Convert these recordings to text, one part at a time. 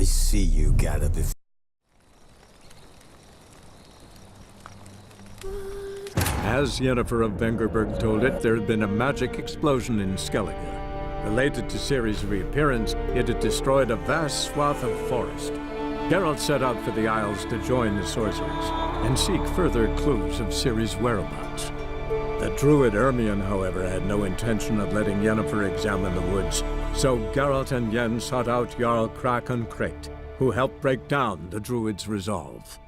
I see you got it before. As Yennefer of Vengerberg told it, there had been a magic explosion in Skellige. Related to Ciri's reappearance, it had destroyed a vast swath of forest. Geralt set out for the Isles to join the sorcerers and seek further clues of Ciri's whereabouts. The druid Ermion, however, had no intention of letting Yennefer examine the woods, so Geralt and Yen sought out Jarl Krakon Krayt, who helped break down the druid's resolve.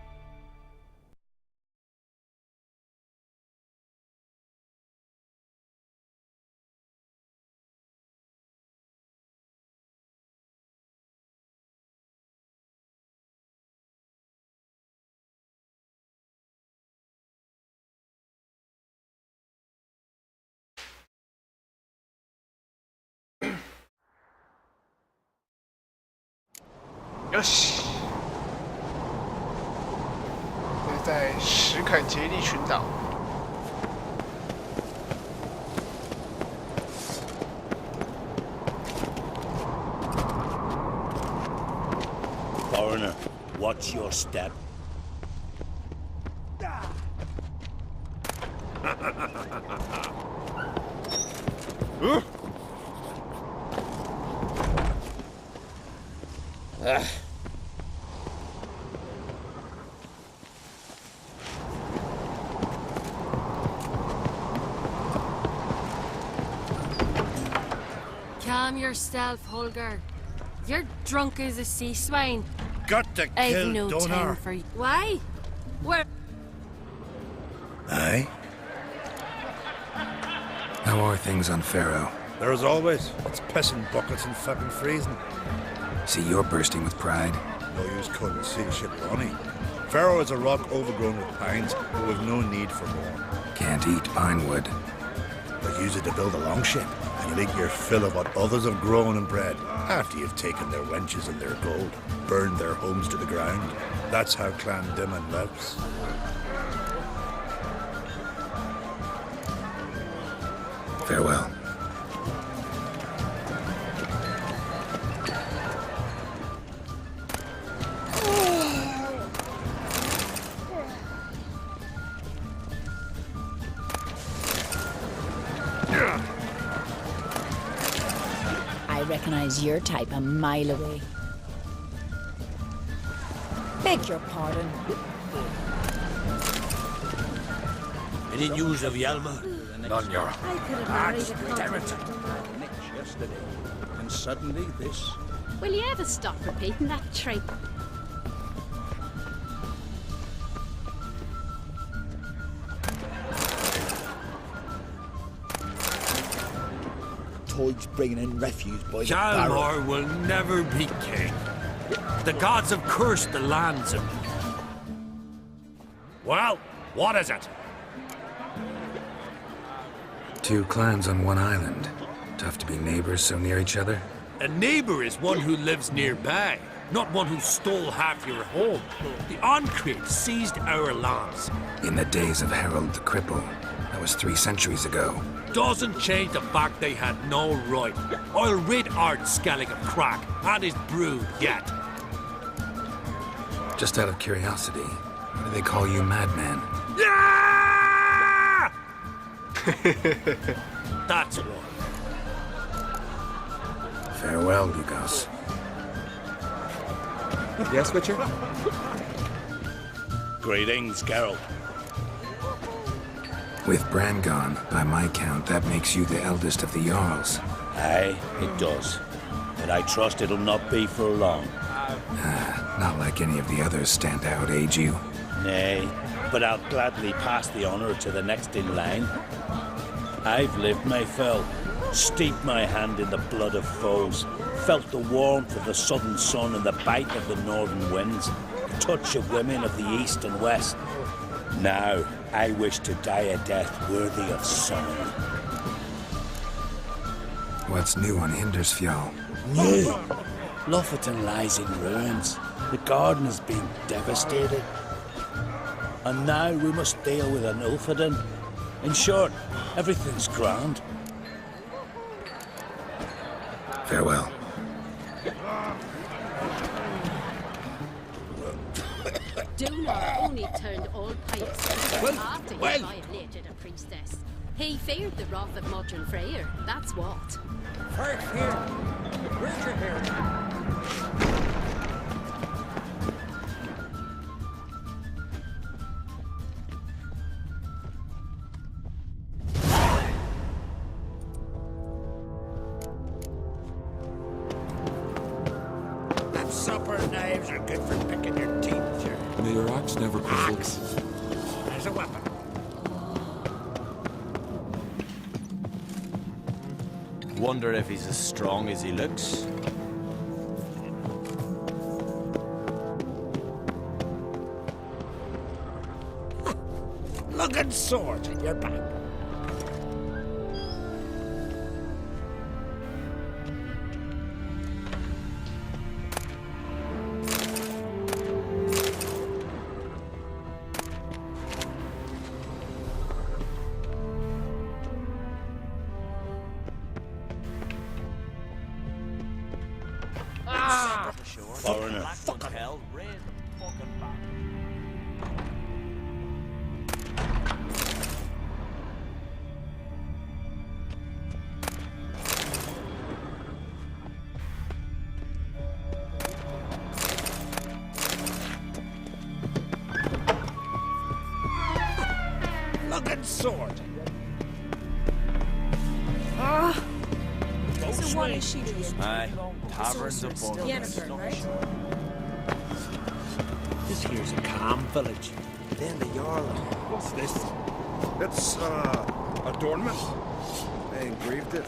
Yoshi， 这在史肯杰利群岛。Foreigner, watch your step. Calm yourself, Holger. You're drunk as a sea swine. Got to I've kill no time Donar. for you. Why? Where? Aye? How are things on Pharaoh? There as always. It's pissing buckets and fucking freezing. See, you're bursting with pride. No use couldn't see shit, Ronnie. Pharaoh is a rock overgrown with pines, but we've no need for more. Can't eat pine wood. But use it to build a longship, and you'll eat your fill of what others have grown and bred, after you've taken their wenches and their gold, burned their homes to the ground. That's how Clan Dimon lives. Farewell. I recognize your type a mile away. Beg your pardon. Any news of Yalma? None, Jarl. I could have married a Yesterday, and suddenly this. Will you ever stop repeating that trick? Toid's bringing in refuse by the Hjalmar will never be king. The gods have cursed the lands of... Well, what is it? Two clans on one island. Tough to be neighbors so near each other. A neighbor is one who lives nearby, not one who stole half your home. The Oncrate seized our lands. In the days of Harold the Cripple. That was 3 centuries ago. Doesn't change the fact they had no right. I'll rid Art Skellig of Crack and his brood yet. Just out of curiosity, why do they call you Madman? Yeah! That's why. Farewell, Lugos. Yes, Witcher? Greetings, Geralt. With Bran gone, by my count, that makes you the eldest of the Jarls. Aye, it does. But I trust it'll not be for long. Not like any of the others stand out, age you. Nay, but I'll gladly pass the honor to the next in line. I've lived my fill, steeped my hand in the blood of foes, felt the warmth of the southern sun and the bite of the northern winds, the touch of women of the east and west. Now, I wish to die a death worthy of summoning. What's new on Hindersfjall? New? Lofferton lies in ruins. The garden has been devastated. And now we must deal with an Ulfheden. In short, everything's grand. Farewell. Dunar only turned all pious Well, after he well. violated a priestess. He feared the wrath of Modron Freyr, that's what. First here. Where's your hair? Them supper knives are good for picking your teeth, sir. May your axe never crumble. Axe. There's a weapon. Wonder if he's as strong as he looks. Looking sword at your back. Foreigner. Fucking hell, red fucking back. Looking sword. So what is she doing? Aye, taverns above. Yennefer, right? This here's a calm village. Then the Jarl. What's this? It's, adornment. They engraved it.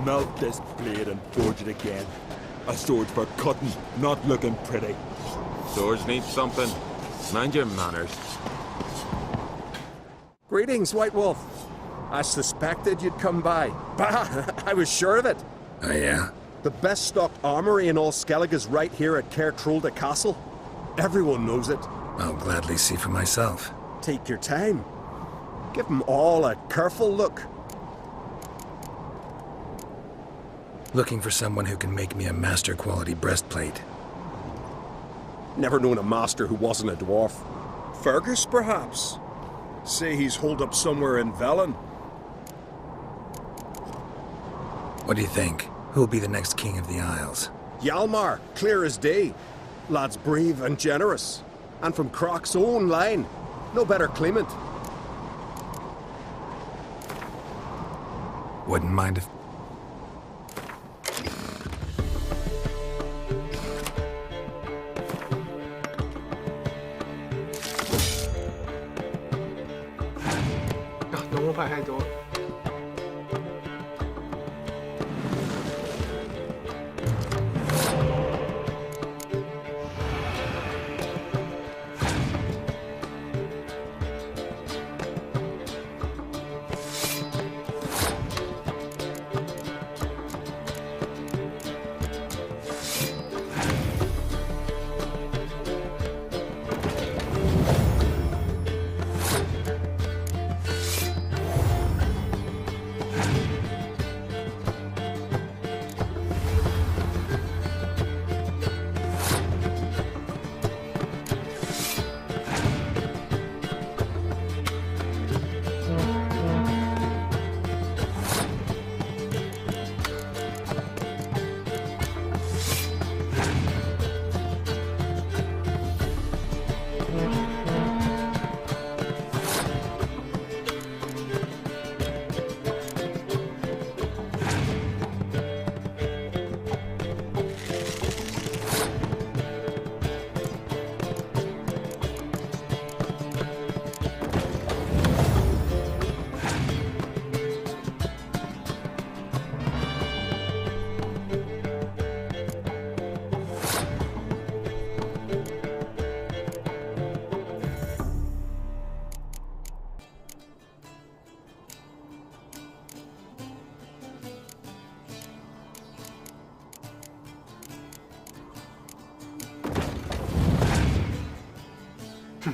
Melt this blade and forge it again. A sword for cutting, not looking pretty. Swords need something. Mind your manners. Greetings, White Wolf. I suspected you'd come by. Bah! I was sure of it. Oh, yeah? The best stocked armory in all Skellige is right here at Caer Trolde Castle. Everyone knows it. I'll gladly see for myself. Take your time. Give them all a careful look. Looking for someone who can make me a master-quality breastplate. Never known a master who wasn't a dwarf. Fergus, perhaps? Say he's holed up somewhere in Velen. What do you think? Who'll be the next king of the Isles? Hjalmar, clear as day. Lad's brave and generous. And from Croc's own line. No better claimant. Wouldn't mind if...浓墨派太多了。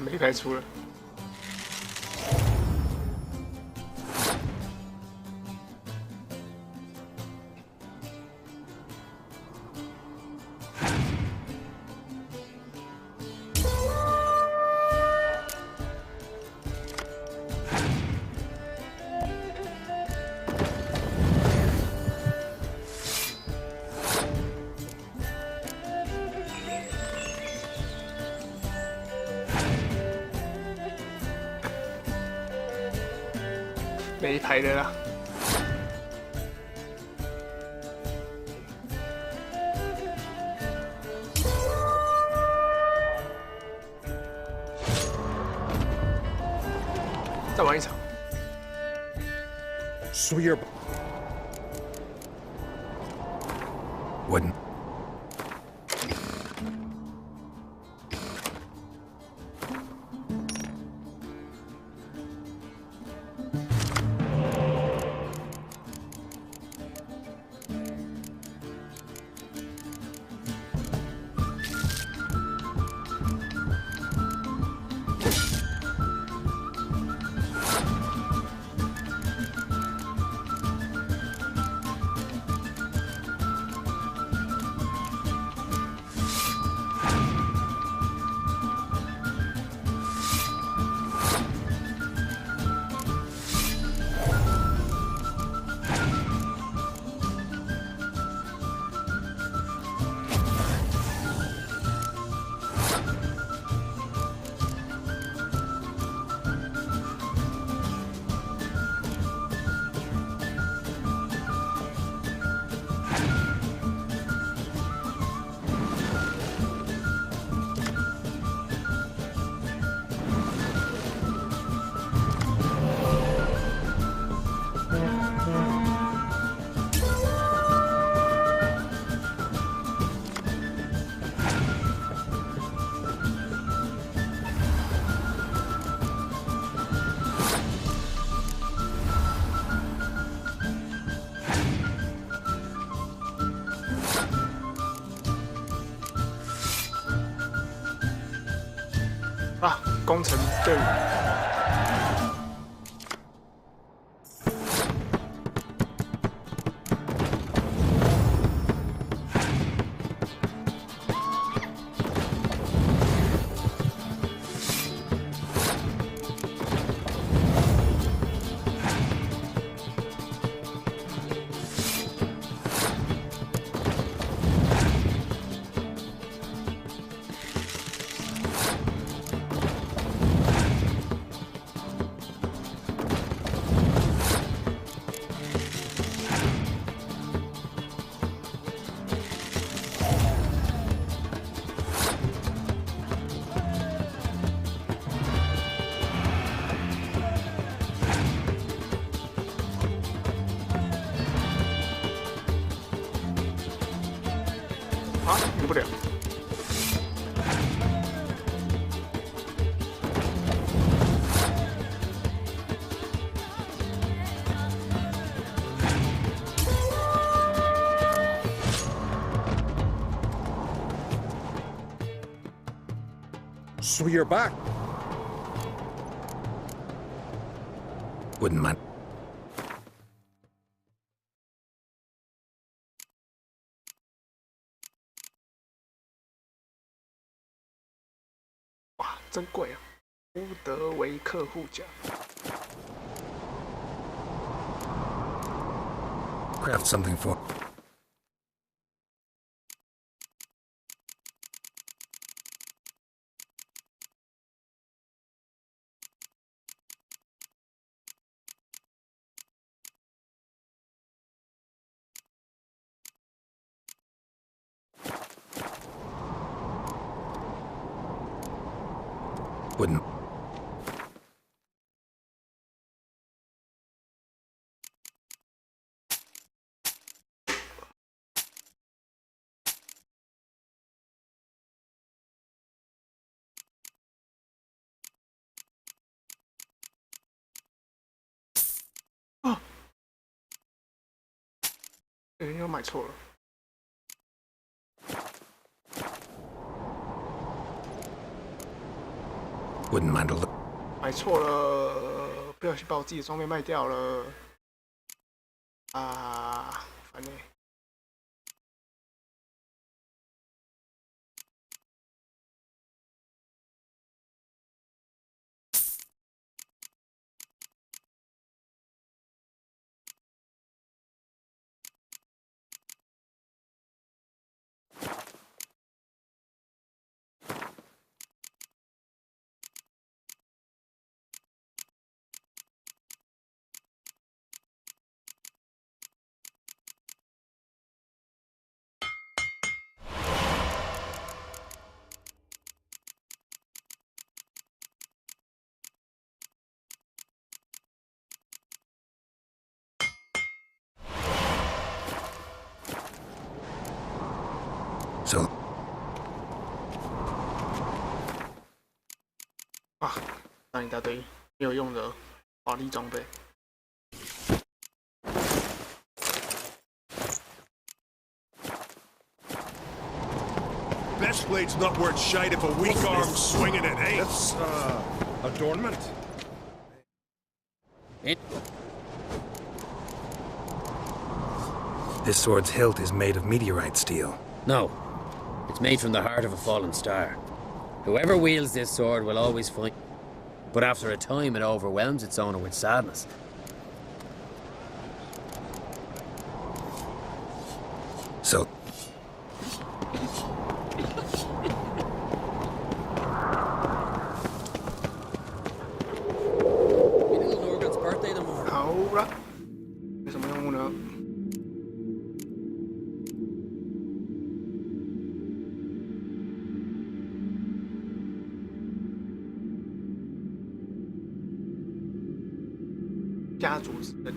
没排除了。牌的啦。再玩一场。Swear. Wouldn't.啊，攻城队伍。啊，赢不了。So you're back. Wouldn't mind. 哇，真贵啊！乌德维克护甲。 Craft something for. Wouldn't. Oh. 又买错了。 Wouldn't mind a look. 买错了，不小心把我自己的装备卖掉了。啊，烦欸。So 啊，上一大堆没有用的华丽装备。Best blade's not worth shite if a weak arm's swinging it, eh? That's, adornment. this sword's hilt is made of meteorite steel. No. It's made from the heart of a fallen star. Whoever wields this sword will always find... But after a time, it overwhelms its owner with sadness. So... birthday tomorrow. 好了，有什么任务呢？家族之人。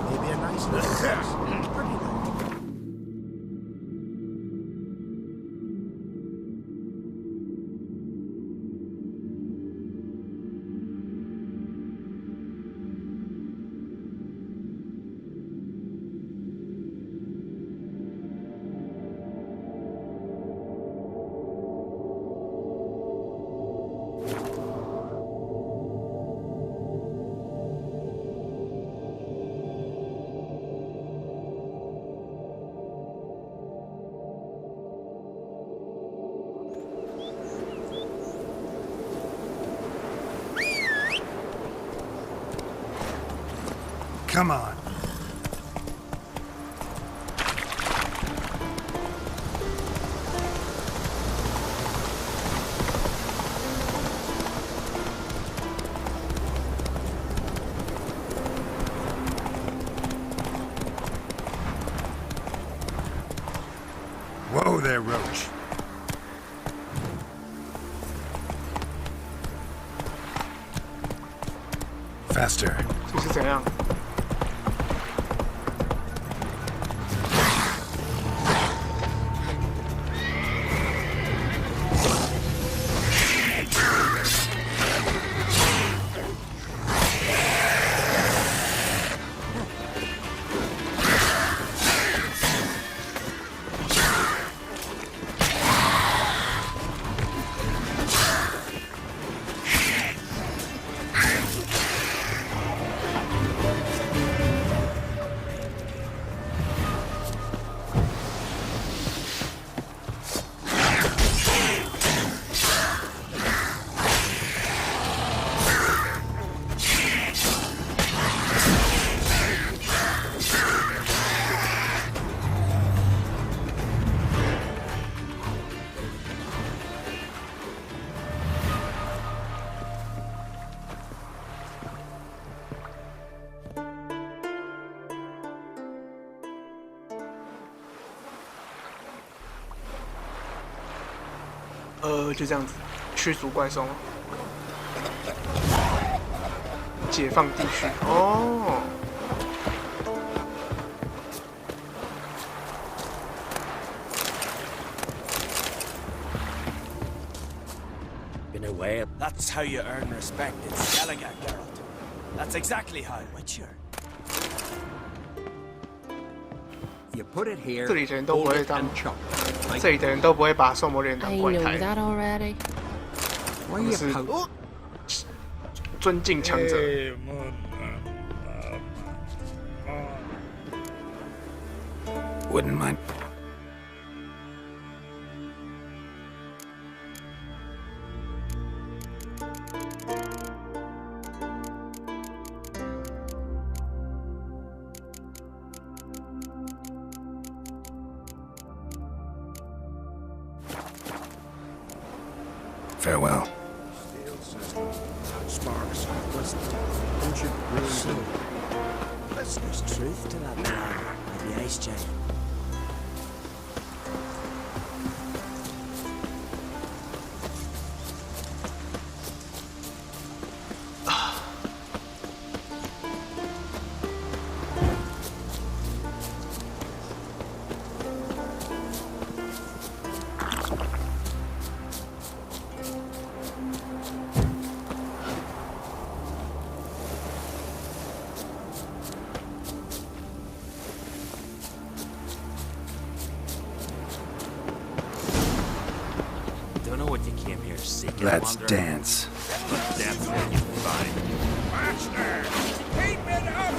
Maybe a nice little pretty nice. Come on. Whoa there, Roach. Faster. 这是怎样？ 就这样子，驱逐怪兽，解放地区。哦。Been away. That's how you earn respect in Skellige, Geralt. That's exactly how. Witcher. You put it here. 这里的人都不会当，这里的人都不会把兽魔猎人当 I 怪 know 胎， that already. 他们是尊敬强者。 Wouldn't mind. Farewell. Sparks. Ancient ruins. There's truth to that man with the ice chain. what you came here seeking. Let's dance. Let's dance when you find. Master! Keep it up!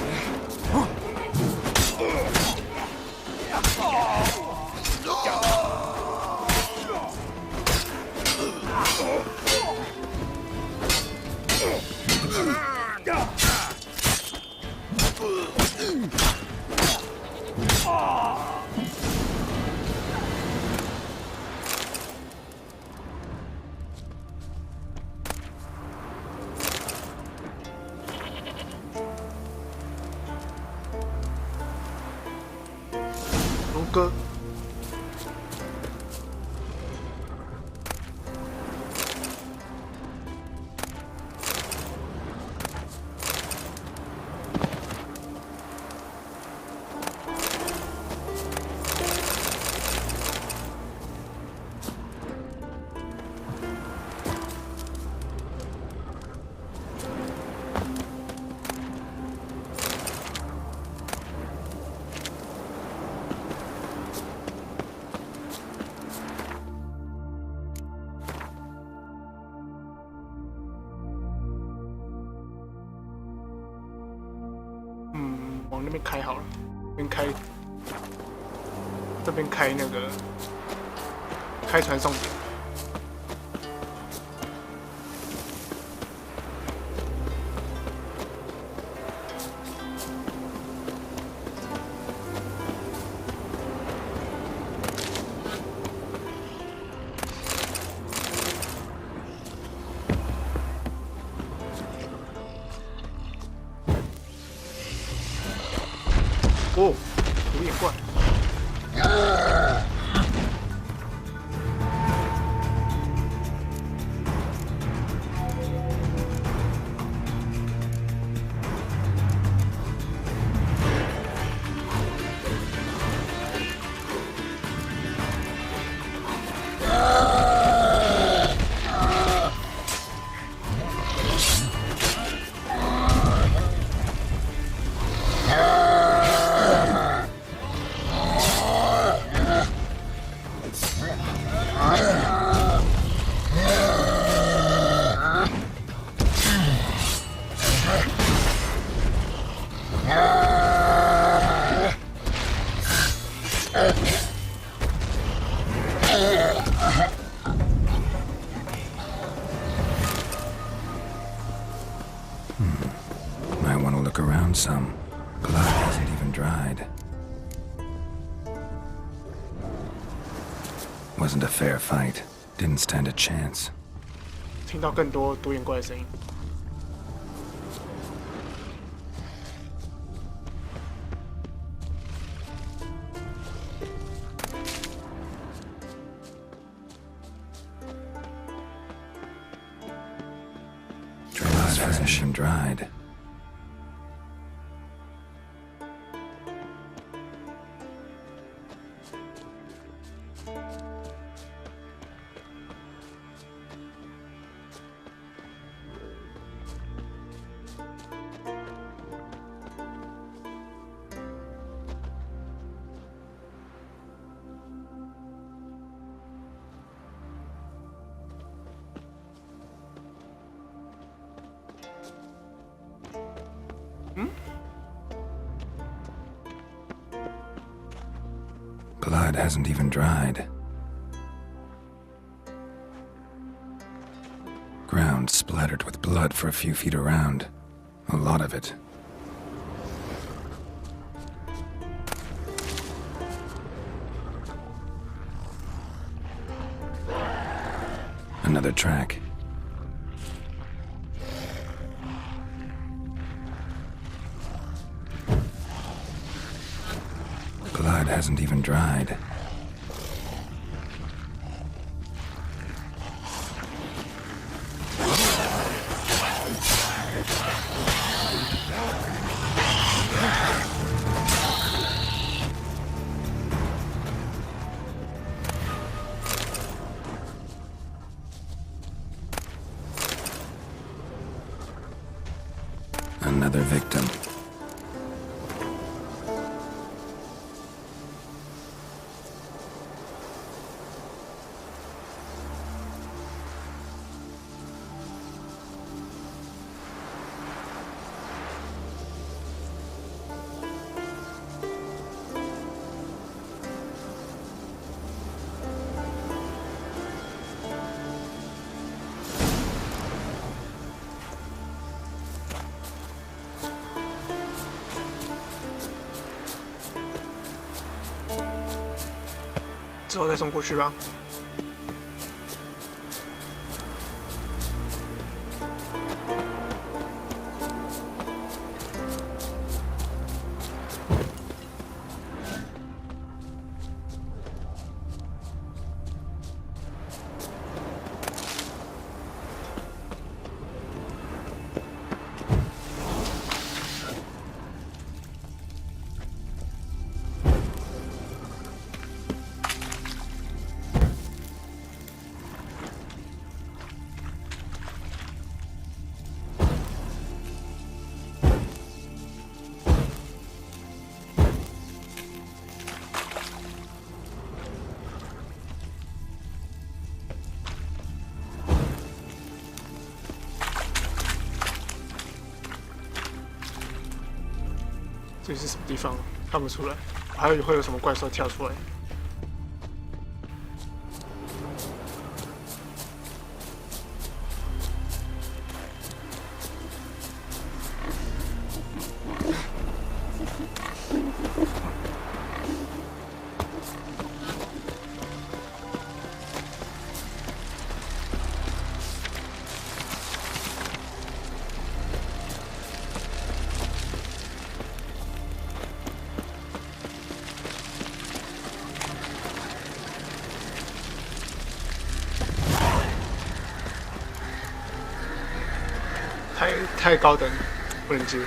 哥，往那边开好了，这边开那个开传送点。哦，毒眼怪。Might want to look around some. Blood hasn't even dried. Wasn't a fair fight. Didn't stand a chance. 听到更多独眼怪的声音。Blood hasn't even dried. Blood hasn't even dried. Ground splattered with blood for a few feet around. A lot of it. Another track. Blood hasn't even dried. Another victim. 后再送过去吧。这里是什么地方？看不出来。还有会有什么怪兽跳出来？太高等，不能接。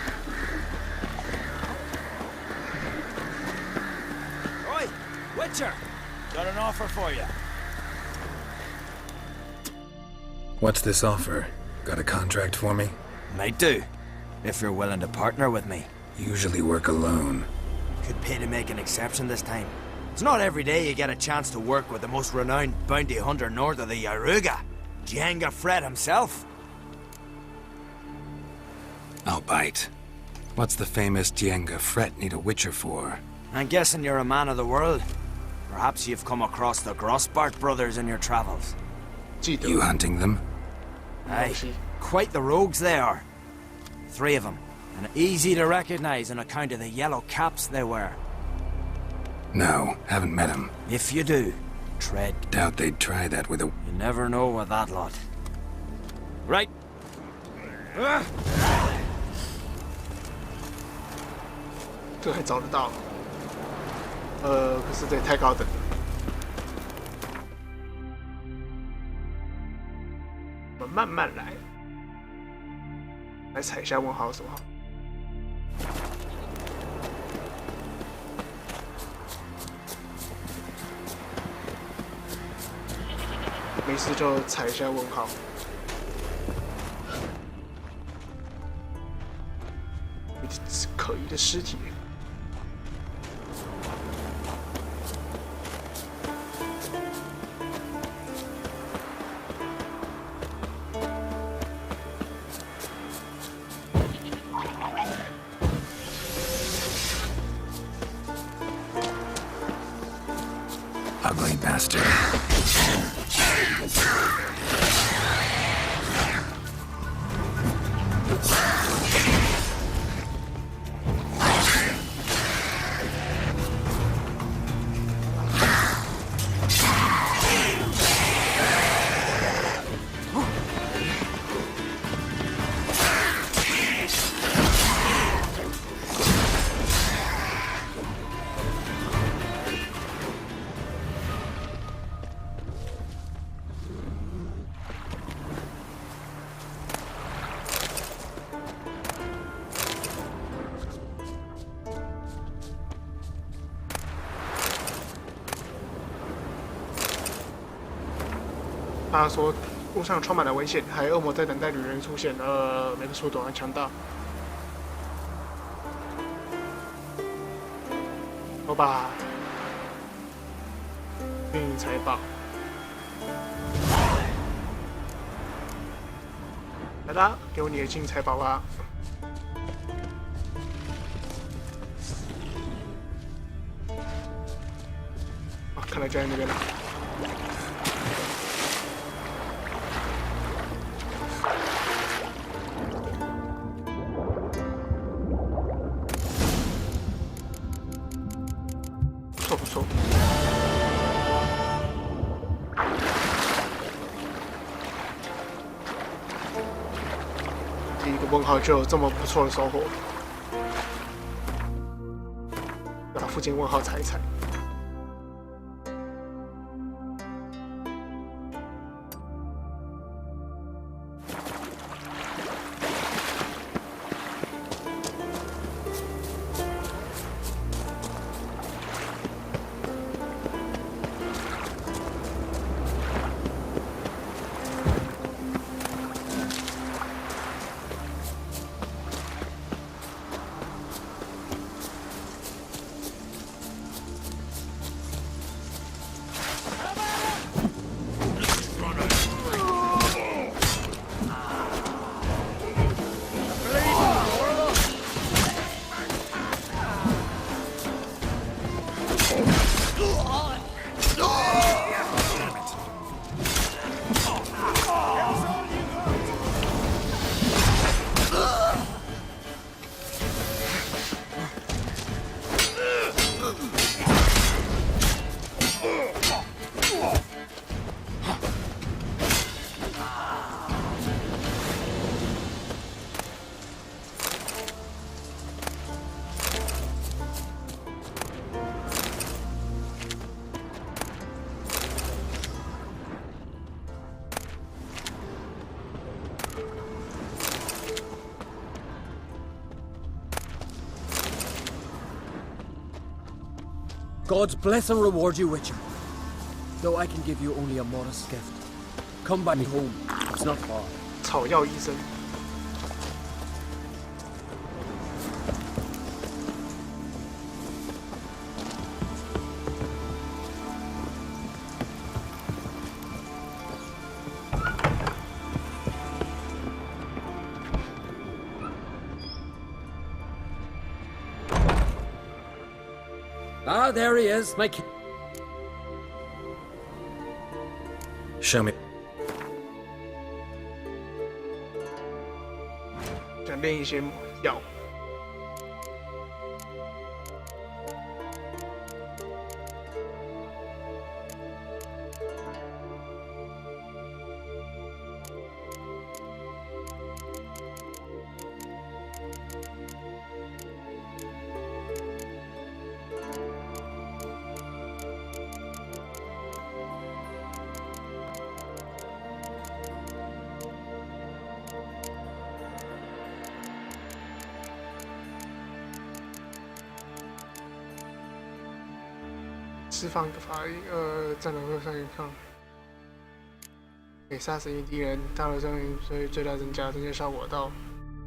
Oi, Witcher, got an offer for you. What's this offer? Got a contract for me? Might do, if you're willing to partner with me. Usually work alone. Could pay to make an exception this time. It's not every day you get a chance to work with the most renowned bounty hunter north of the Yaruga, Django Fred himself. I'll bite. What's the famous Django Fred need a Witcher for? I'm guessing you're a man of the world. Perhaps you've come across the Grossbart brothers in your travels. You hunting them? Aye, quite the rogues they are. 3 of them, and easy to recognize on account of the yellow caps they wear. No, haven't met them. If you do, tread. Doubt they'd try that with a... You never know with that lot. Right. 这还找得到？可是这也太高等了。我们慢慢来，来踩一下问号什么？没事就踩一下问号。可疑的尸体。Ugly bastard.他说路上充满了危险，还有恶魔在等待旅人出现。每个速度很强大。我把运营财宝，来啦，给我你的金财宝吧。啊，看来就在那边了。不错不错。问号就有这么不错的收获。把附近问号踩一踩。God bless and reward you, Witcher. Though I can give you only a modest gift. Come by me home. It's not far. 草药医生。Ah, there he is, my king. Show me. 想练一些药。释放一个法力，战斗会上一抗，给杀死一敌人，大了伤害所以最大增加效果到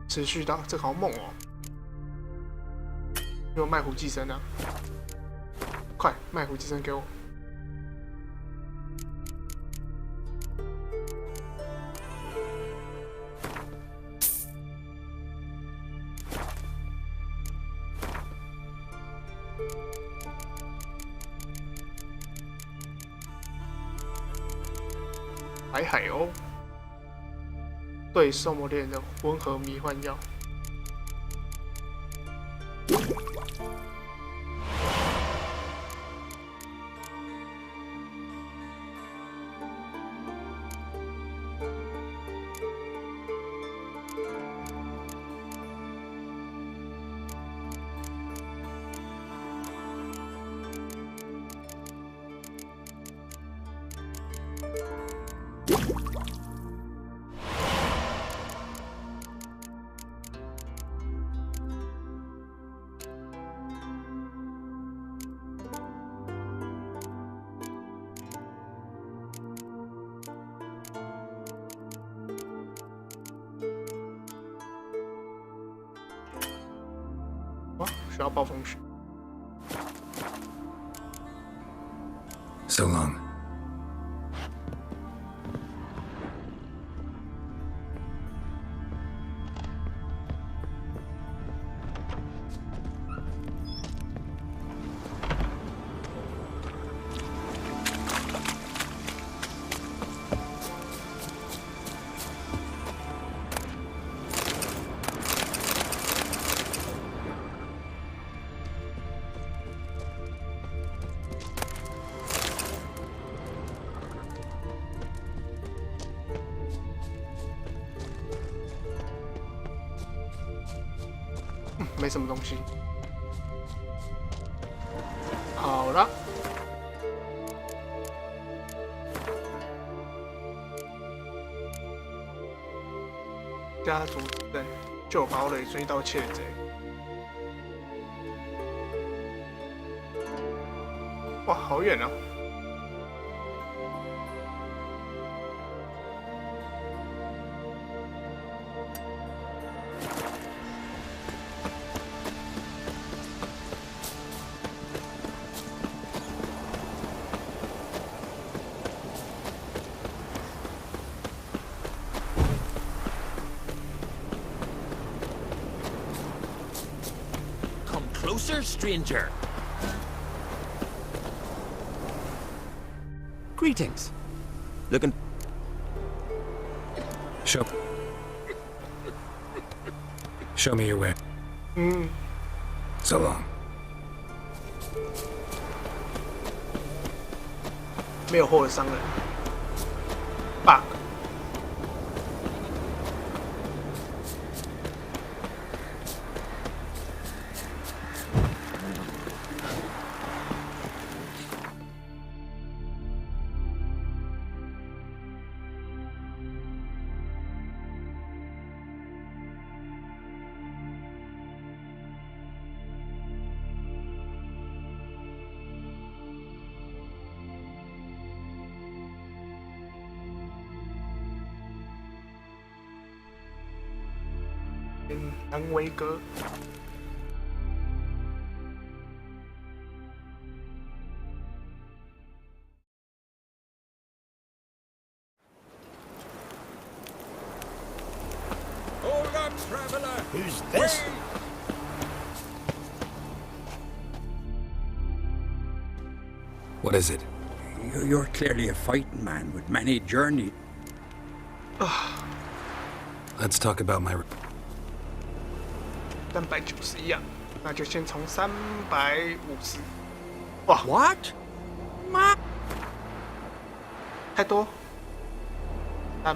持续到，这个好猛哦！给我卖虎寄生啊！快卖虎寄生给我！白海鸥对兽魔猎人的温和迷幻药。哇，需要暴风雪。So long. 没什么东西。好了，家族之刃，旧堡垒追盗窃贼。哇，好远啊！Closer, stranger. Greetings. Looking. Show me your way. So long. 没有货的商人 ，bug。南维格。Hold up, traveler! Who's this? What is it? You're clearly a fighting man with many journeys. Let's talk about my... 391样，那就先从350。哇 ，What？ 妈，太多。320。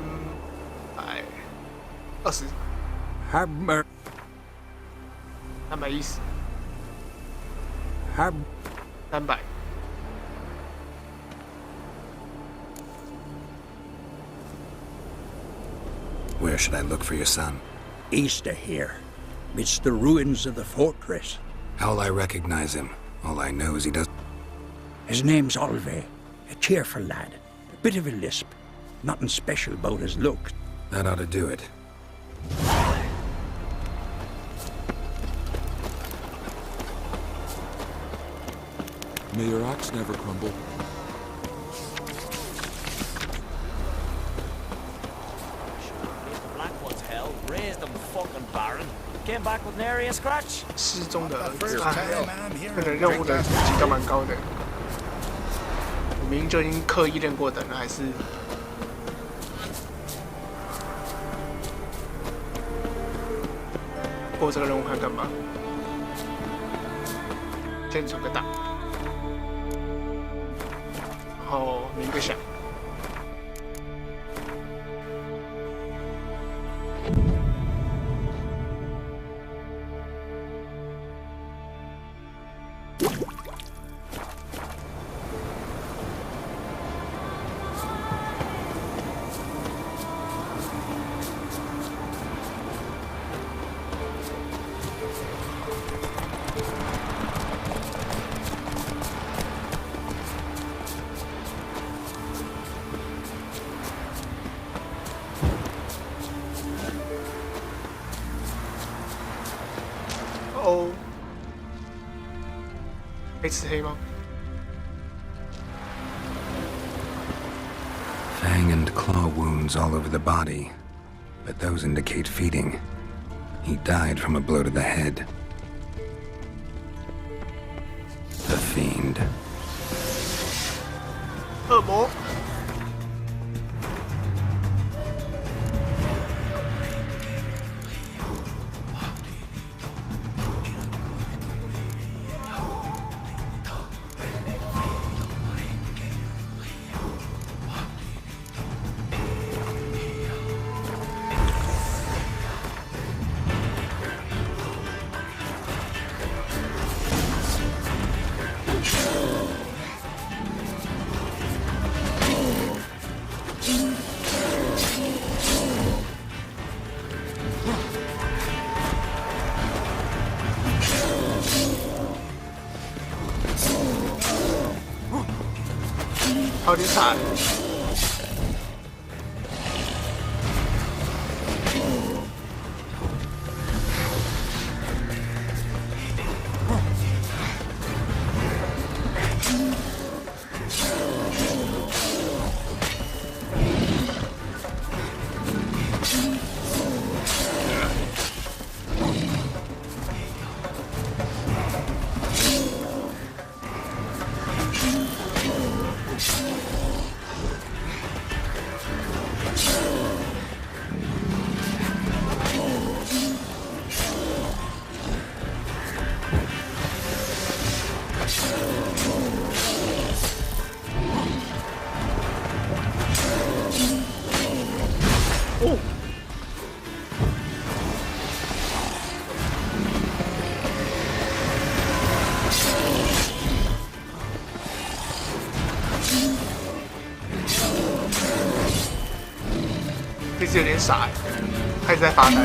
Hammer。310。300。Where should I look for your son? East of here, midst the ruins of the fortress. How'll I recognize him? All I know is he does... His name's Olve, a cheerful lad. A bit of a lisp. Nothing special about his looks. That ought to do it. May your axe never crumble. Raised them fucking barren. Came back with nary a scratch. 失踪的儿子，那个任务的等级都蛮高的。我明明就已经刻意练过等了，还是过这个任务看看吧。先存个档，然后鸣个响。哦，可以吃黑吗？ Fang and claw wounds all over the body, but those indicate feeding. He died from a blow to the head. The fiend. 恶魔。好精彩！这次有点傻，开始在发呆。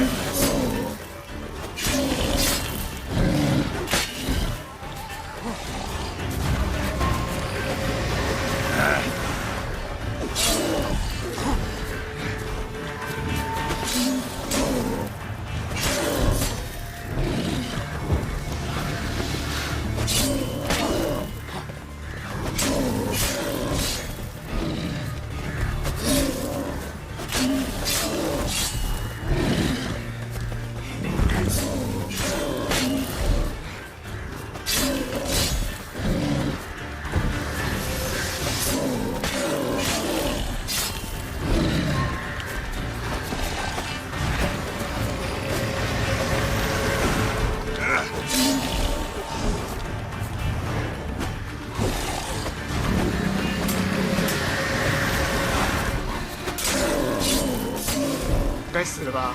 该死了吧？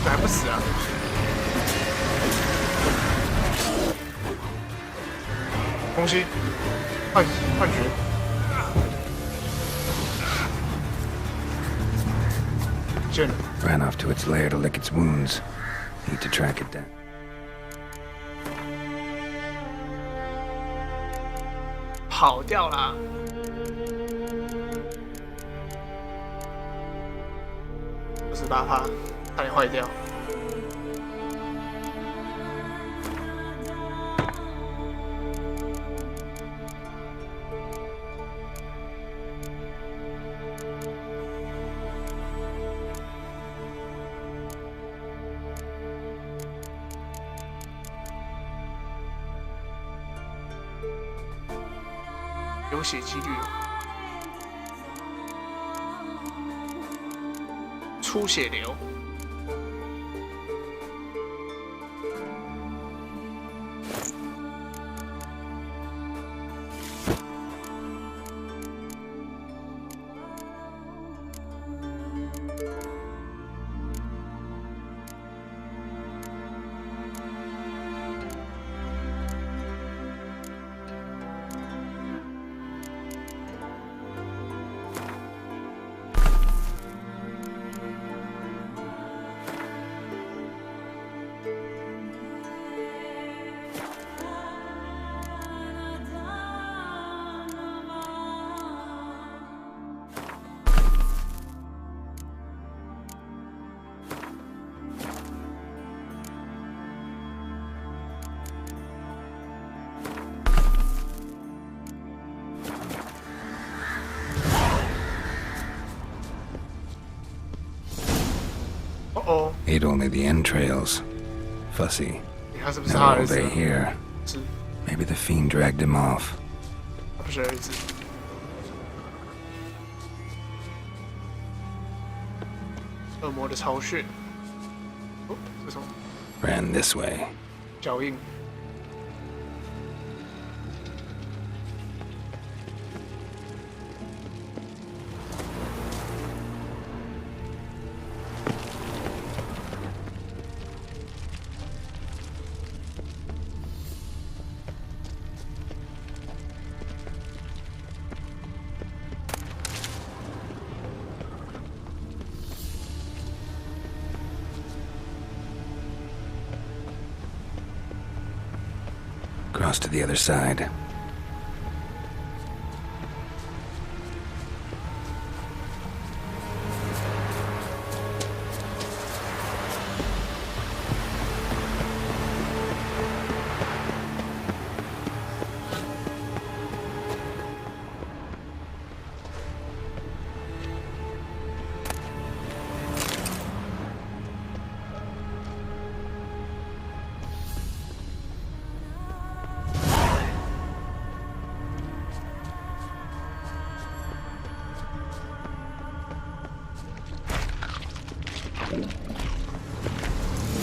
怎么还不死啊？空袭，幻觉。见了。 Ran off to its lair to lick its wounds. Need to track it down. 跑掉啦！58%，差点坏掉。流血几率，出血流。Ate only the entrails. Fussy. No all day here. Maybe the fiend dragged him off. 他不是儿子。恶魔的巢穴。哦，这是什么？ Ran this way. 脚印。 Cross to the other side.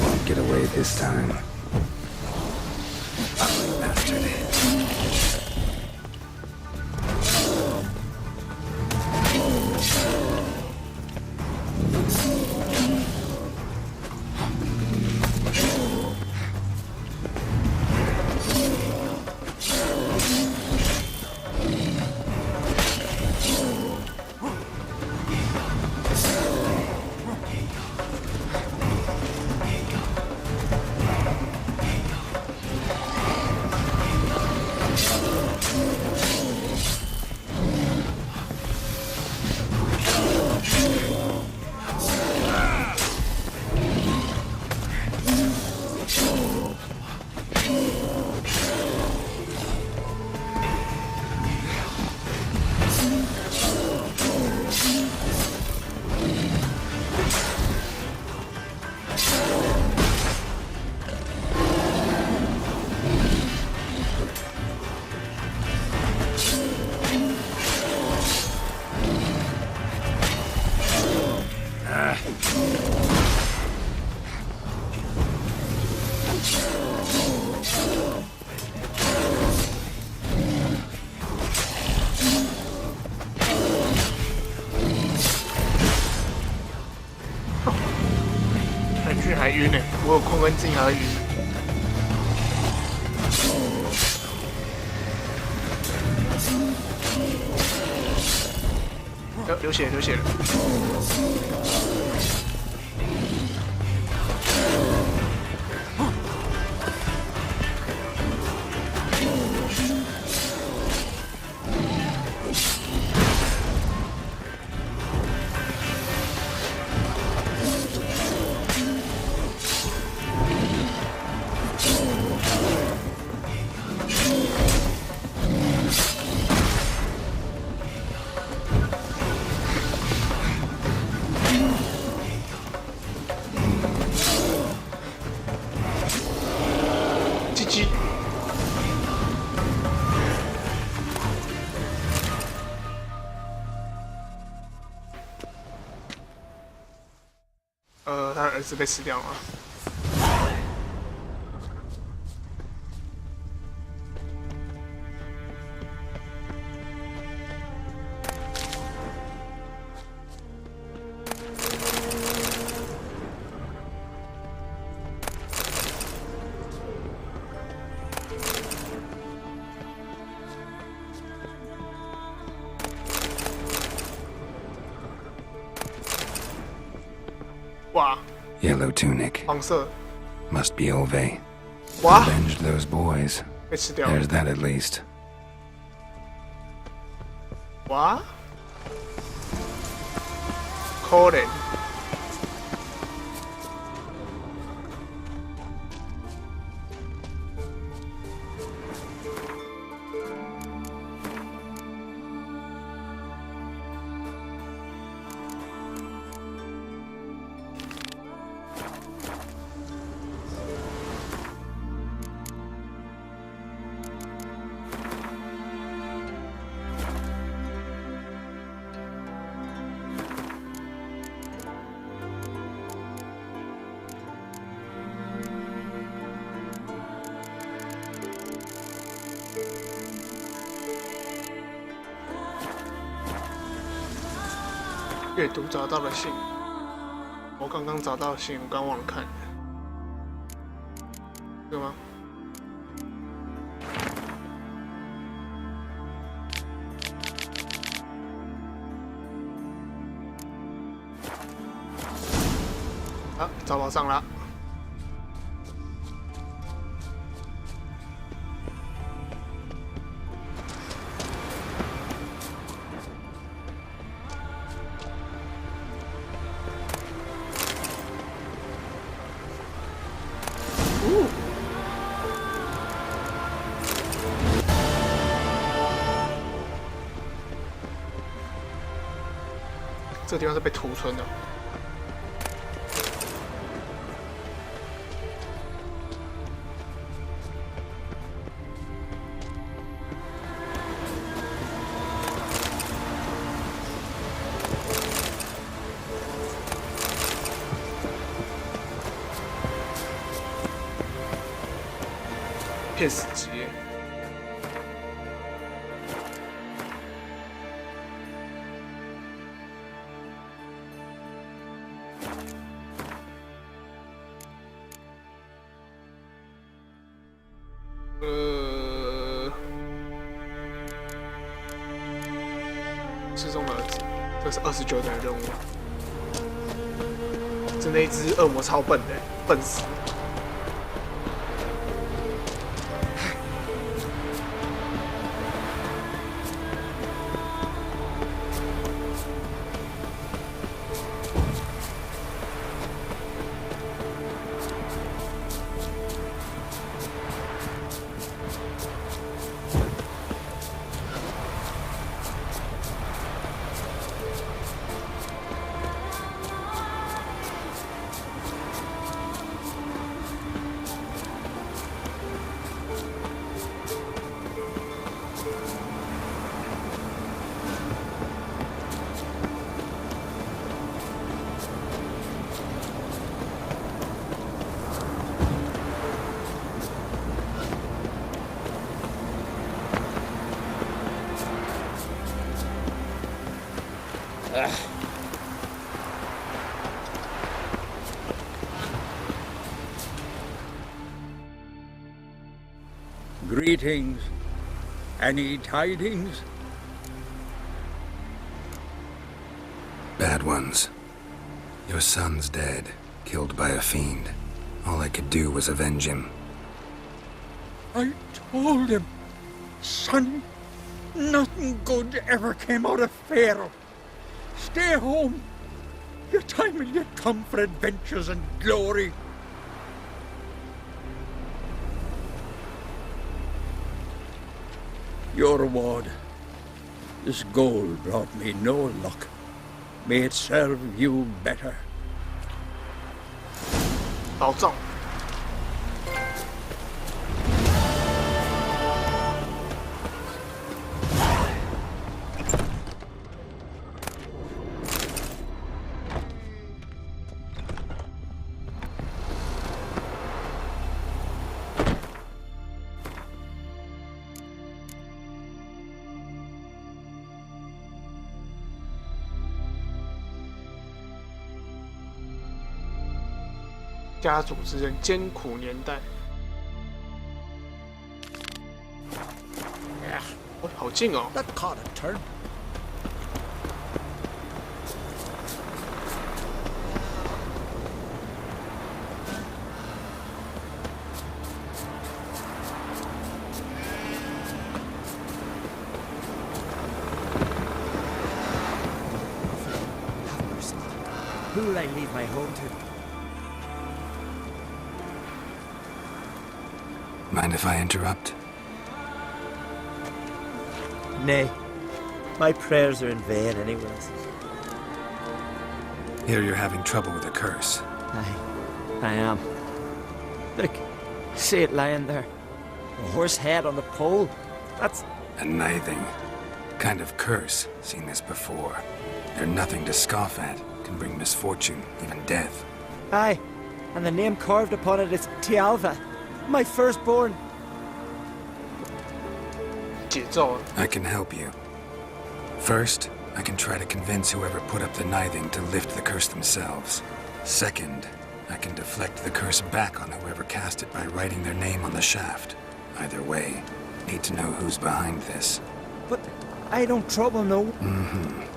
Won't get away this time. Ugly bastard.还晕呢，我有空跟自己还会晕。流血，流血了。他的儿子被吃掉了。哇 Yellow tunic. 黄色 Must be Ove. 哇 Avenged those boys. 被吃掉了。 There's that at least. 哇 Colin 阅读找到了信，我刚刚找到信，我刚忘了看，这个吗？啊，找宝藏了。这个地方是被屠村的。骗死机耶。失踪的儿子，这是29等的任务。这那一只恶魔超笨的，笨死。Greetings. Any tidings? Bad ones. Your son's dead, killed by a fiend. All I could do was avenge him. I told him, son, nothing good ever came out of Pharaoh. Stay home. Your time will yet come for adventures and glory. Your reward. This gold brought me no luck. May it serve you better. 保重。家族之间艰苦年代。哦，好近哦！ That caught a turn. Who will I leave my home to? Mind if I interrupt? Nay. My prayers are in vain anyways. Here you're having trouble with a curse. I am. Look, see it lying there. A horse head on the pole. That's... A nithing. Kind of curse. Seen this before. They're nothing to scoff at. Can bring misfortune, even death. Aye, and the name carved upon it is Tialva. My firstborn. I can help you. First, I can try to convince whoever put up the nithing to lift the curse themselves. Second, I can deflect the curse back on whoever cast it by writing their name on the shaft. Either way, need to know who's behind this. But I don't trouble no. Mm-hmm.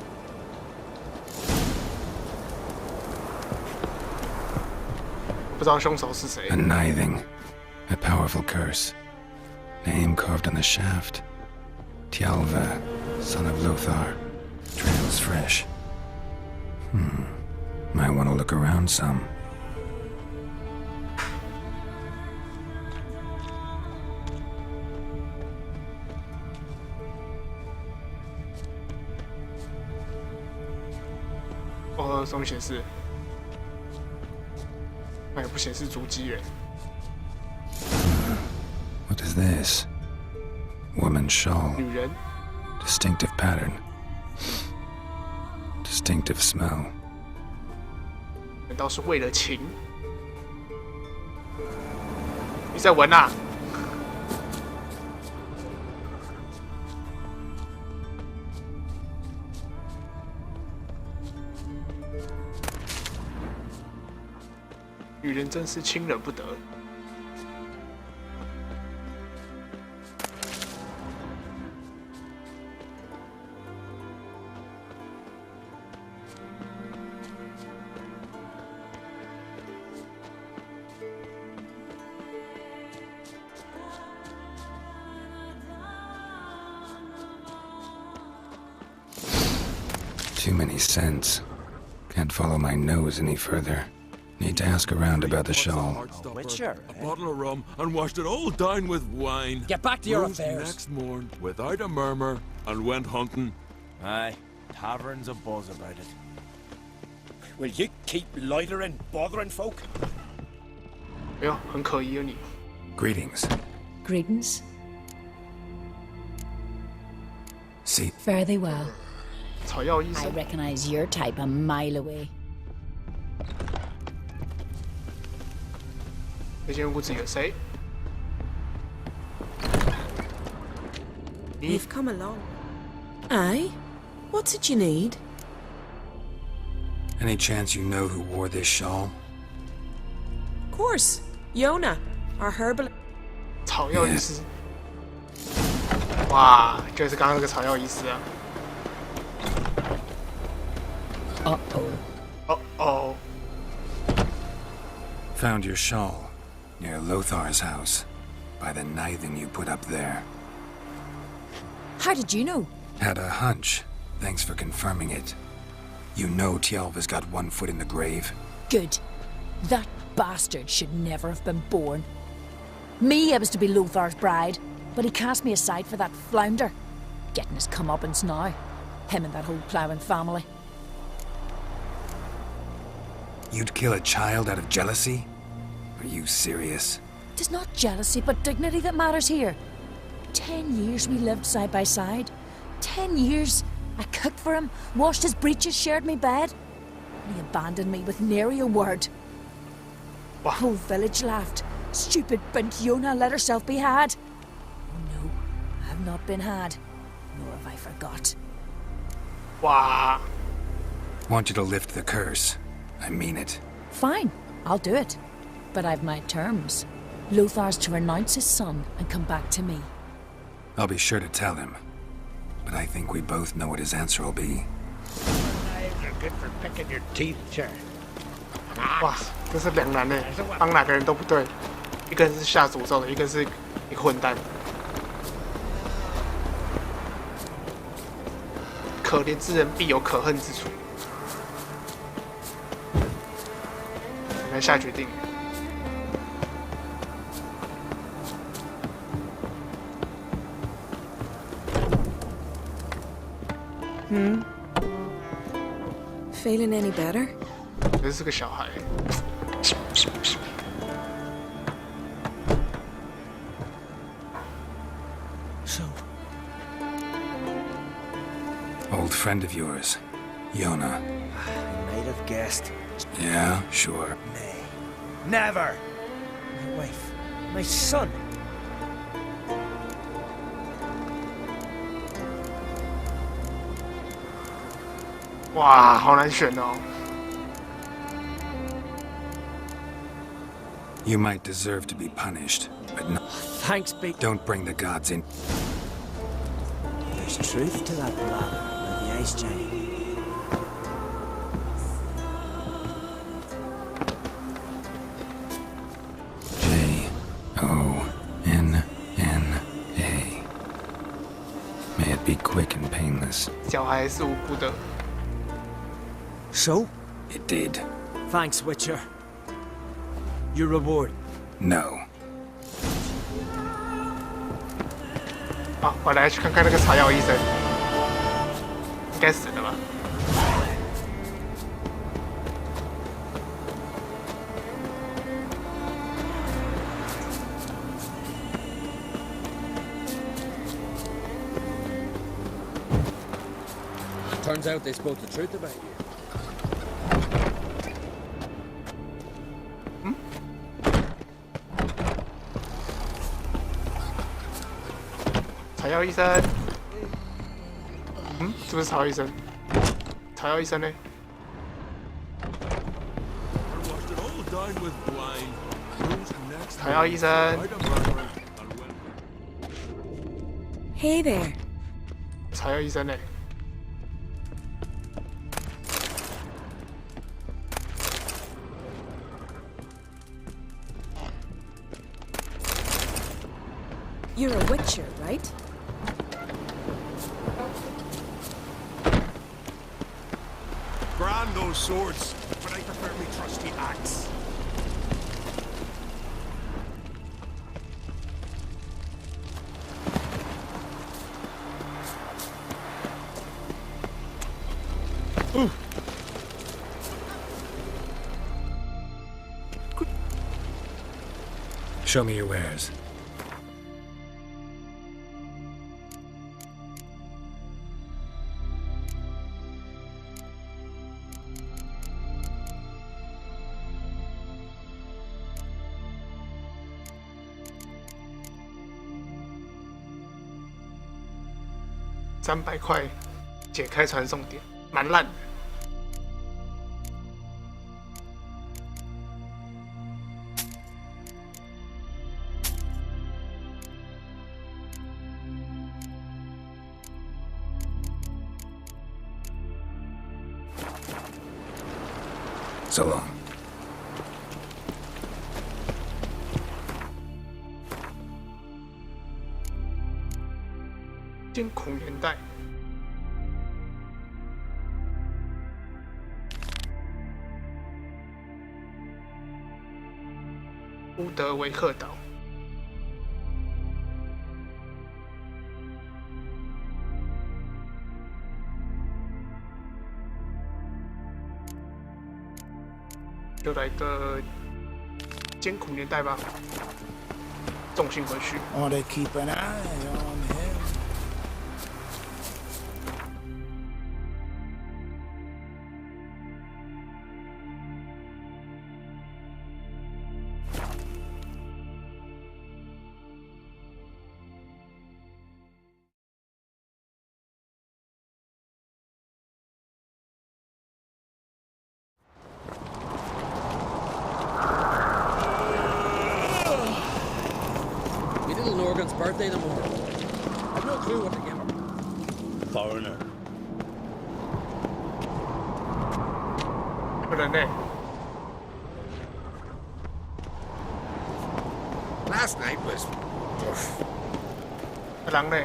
A nithing. A powerful curse. Name carved on the shaft. Tialva, son of Lothar. Trails fresh. Might want to look around some. Oh, 上面显示，那也不显示足迹耶。 What is this? Woman's shawl. 女人。 Distinctive pattern. Distinctive smell. 难道是为了情？你在闻啊？与人真是亲人不得。Too many scents. Can't follow my nose any further. Need to ask around about the shawl. Witcher, a bottle of rum and washed it all down with wine. Get back to your Rose affairs. next morn without a murmur and went hunting. Aye, tavern's a buzz about it. Will you keep loitering, bothering folk? 哎呦，很可疑啊你。 Greetings. Greetings. See. Fare thee well. 草药医 I 生， recognize your type a mile away. 这间屋子有谁？ You've come along. Aye? What's it you need? Any chance you know who wore this shawl? Of course. Yona, our herbal. 草药医师。哇，就是刚刚那个草药医师啊。 Uh-oh. Found your shawl near Lothar's house by the knithing you put up there. How did you know? Had a hunch. Thanks for confirming it. You know Tjalva's got one foot in the grave. Good. That bastard should never have been born. Me, I was to be Lothar's bride, but he cast me aside for that flounder. Getting his comeuppance now. Him and that whole ploughing family. You'd kill a child out of jealousy? Are you serious? Tis not jealousy, but dignity that matters here. 10 years we lived side by side. 10 years. I cooked for him, washed his breeches, shared my bed. And he abandoned me with nary a word. The whole village laughed. Stupid bint Yona let herself be had. Oh no, I have not been had. Nor have I forgot. Wow. Want you to lift the curse. I mean it. Fine, I'll do it. But I've my terms. Lothar's to renounce his son and come back to me. I'll be sure to tell him. But I think we both know what his answer will be. Knives are good for picking your teeth, sir. 哇，这是两难呢，帮哪个人都不对。一个人是下诅咒的，一个是一个混蛋。可怜之人必有可恨之处。来下决定。 Feeling any better? 这是个小孩。So, Old friend of yours, Yona. I might have guessed. Yeah, sure. Nay. Never! My wife. My son. 哇，好难选哦。 You might deserve to be punished, but no. Thanks, Big. Don't bring the gods in. There's truth to that blather by the ice giant. J-O-N-N-A. May it be quick and painless. 小孩是无辜的。 So? It did. Thanks, Witcher. Your reward? No. 好，我来去看看那个草药医生，应该死了吧？ Turns out they spoke the truth about you. 草药医生，是不是草药医生？草药医生呢？ Washed it all down with blind. Who's next? 还要医生。 Hey there. 还要医生嘞。 You're a witcher, right? Grand those swords, but I prefer me trusty axe. Show me your wares.300块解开传送点，蛮烂的。So long. 艰苦年代，乌德维克岛，就来个艰苦年代吧，重心回去。 Oh, they keep an eye on him. Birthday tomorrow. I've no clue what to give him. Foreigner. 不能呢。 Last night was. 狼呢？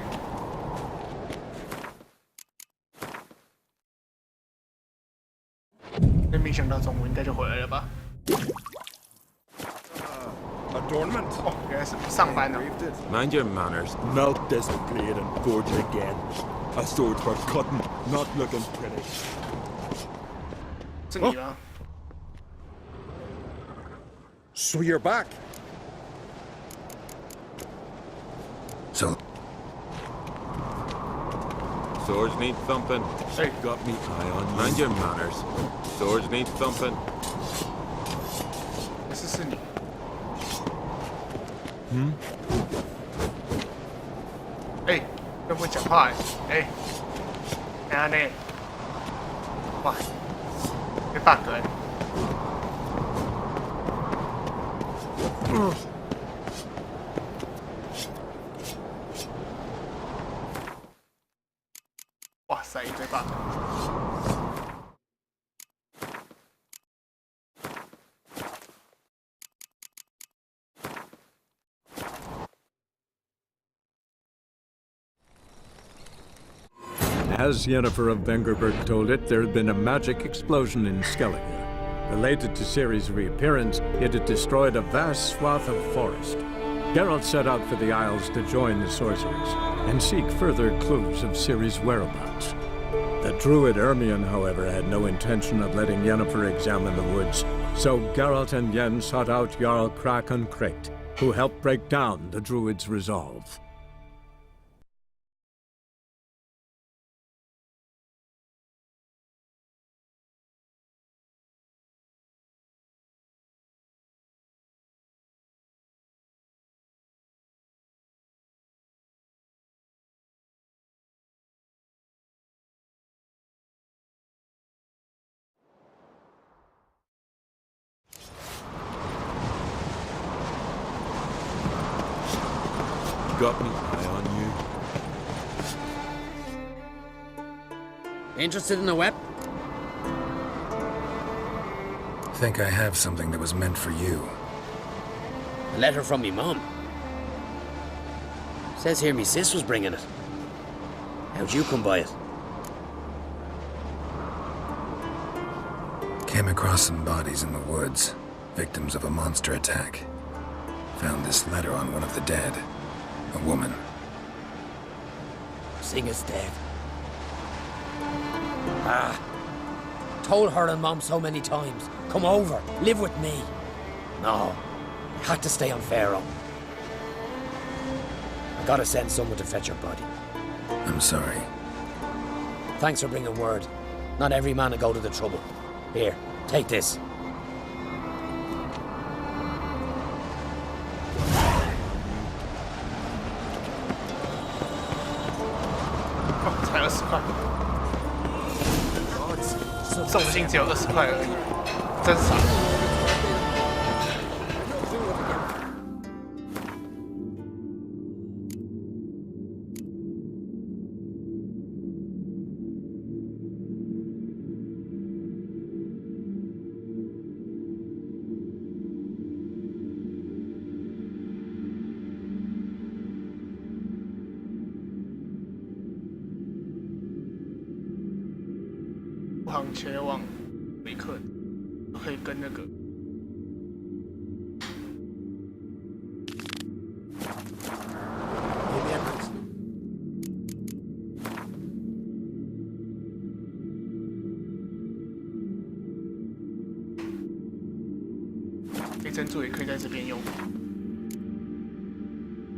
那没想到中午应该就回来了吧？ Adornment? 哦，原来是上班呢。 Mind your manners. Melt this blade and forge it again. A sword for cutting, not looking pretty. 是你吗？ So you're back. So. Swords need thumping. Hey, got me eye on you. Mind your manners. Swords need thumping. 是你。 嗯？哎，又不会讲话哎，哎，呢？哇，被 bug 哎。哇塞，一堆 bug。 As Yennefer of Vengerberg told it, there had been a magic explosion in Skellige. Related to Ciri's reappearance, it had destroyed a vast swath of forest. Geralt set out for the Isles to join the sorcerers and seek further clues of Ciri's whereabouts. The druid Ermion, however, had no intention of letting Yennefer examine the woods, so Geralt and Yen sought out Jarl Krakon Krekt, who helped break down the druid's resolve. got me eye on you. Interested in the weapon? Think I have something that was meant for you. A letter from me mum. Says here me sis was bringing it. How'd you come by it? Came across some bodies in the woods, victims of a monster attack. Found this letter on one of the dead. A woman. Singer's dead. Ah. Told her and Mom so many times. Come over, live with me. No. I had to stay on Pharaoh. I gotta send someone to fetch her body. I'm sorry. Thanks for bringing word. Not every man will go to the trouble. Here, take this.才20块，送信只有20块而已，真傻。航前往维克，可以跟那个黑珍珠也可以在这边用，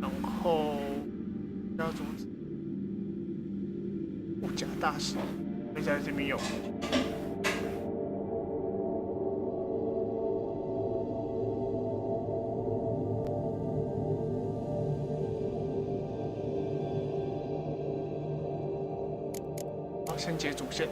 然后要阻止物价大师可以在这边用。先解主线。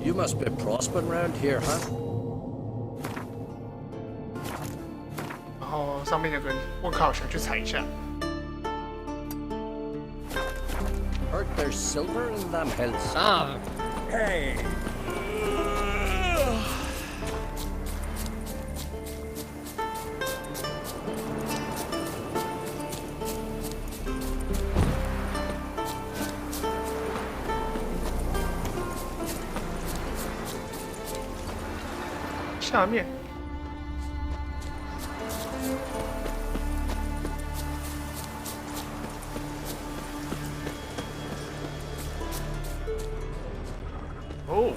You must be prospering around here, huh? 然后上面有个问号，想去踩一下。Heard there's silver in them hills. Ah, hey. 下面哦，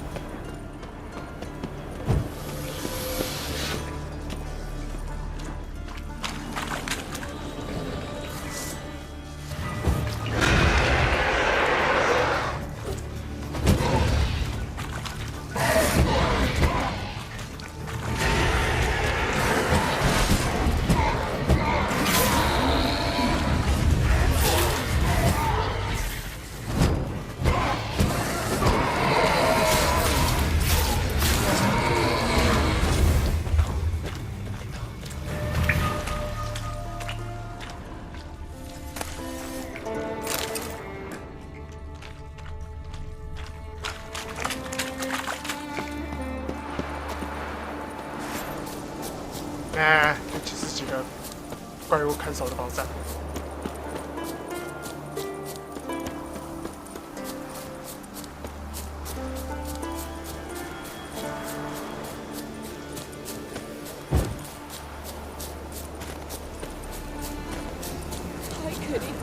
其实几个怪物看守的宝藏。How could he?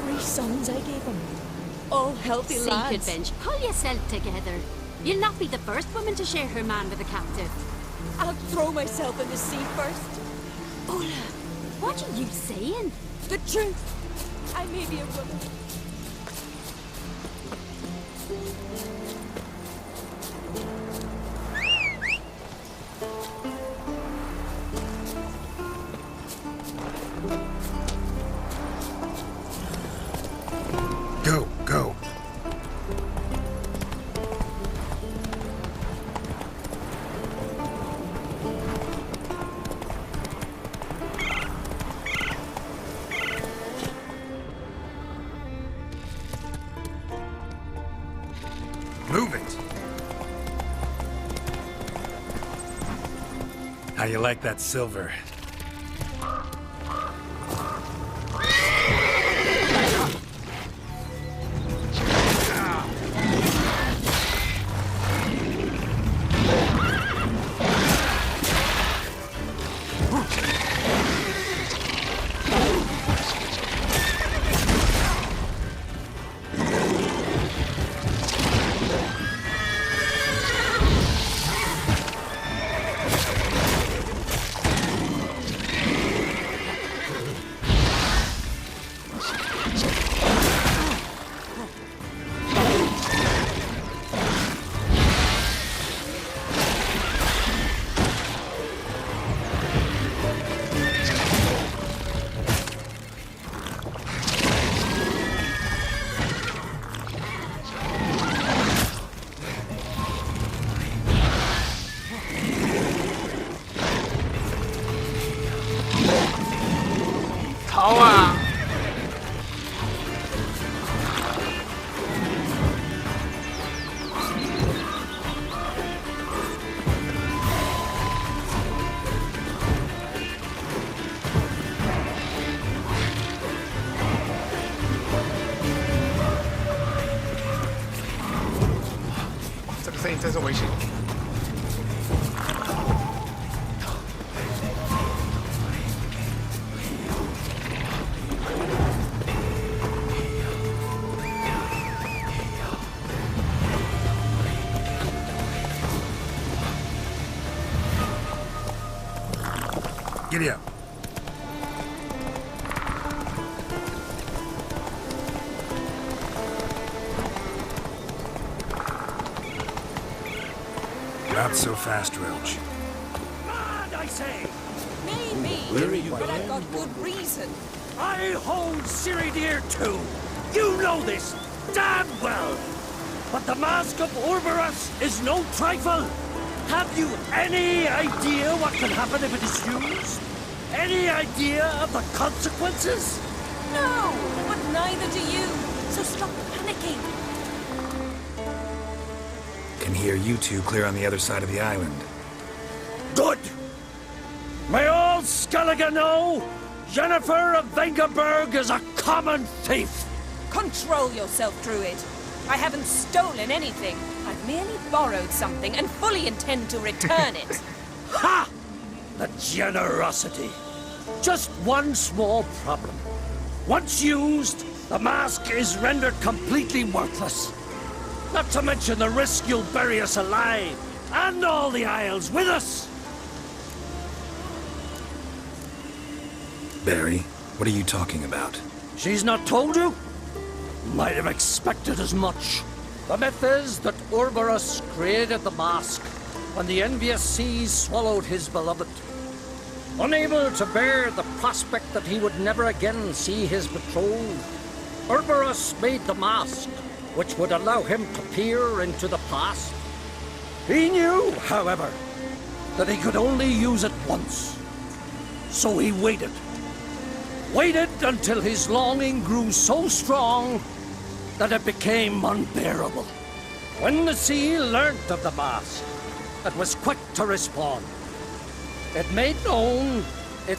3 sons I gave him. All healthy lads. Secret bench, pull yourself together. You'll not be the first woman to share her man with a captive. I'll throw myself in the sea first. Ola, what are you saying? The truth. I may be a woman. Go, go. Move it. How you like that silver?真是危险。Giddy up. Not so fast, Roach. Mad, I say! Maybe, but I've got good reason. I hold Ciri dear too. You know this damn well. But the Mask of Urberus is no trifle. Have you any idea what can happen if it is used? Any idea of the consequences? No, but neither do you. So stop panicking. Can hear you two clear on the other side of the island. Good! May all Skellige know Jennifer of Vengerberg is a common thief! Control yourself, Druid. I haven't stolen anything. I've merely borrowed something and fully intend to return it. Ha! The generosity. Just one small problem. Once used, the mask is rendered completely worthless. Not to mention the risk you'll bury us alive, and all the Isles with us! Barry, what are you talking about? She's not told you? Might have expected as much. The myth is that Urberus created the mask when the envious seas swallowed his beloved. Unable to bear the prospect that he would never again see his betrothed, Urberus made the mask, which would allow him to peer into the past. He knew, however, that he could only use it once. So he waited. Waited until his longing grew so strong that it became unbearable. When the sea learnt of the mask, it was quick to respond. It made known it...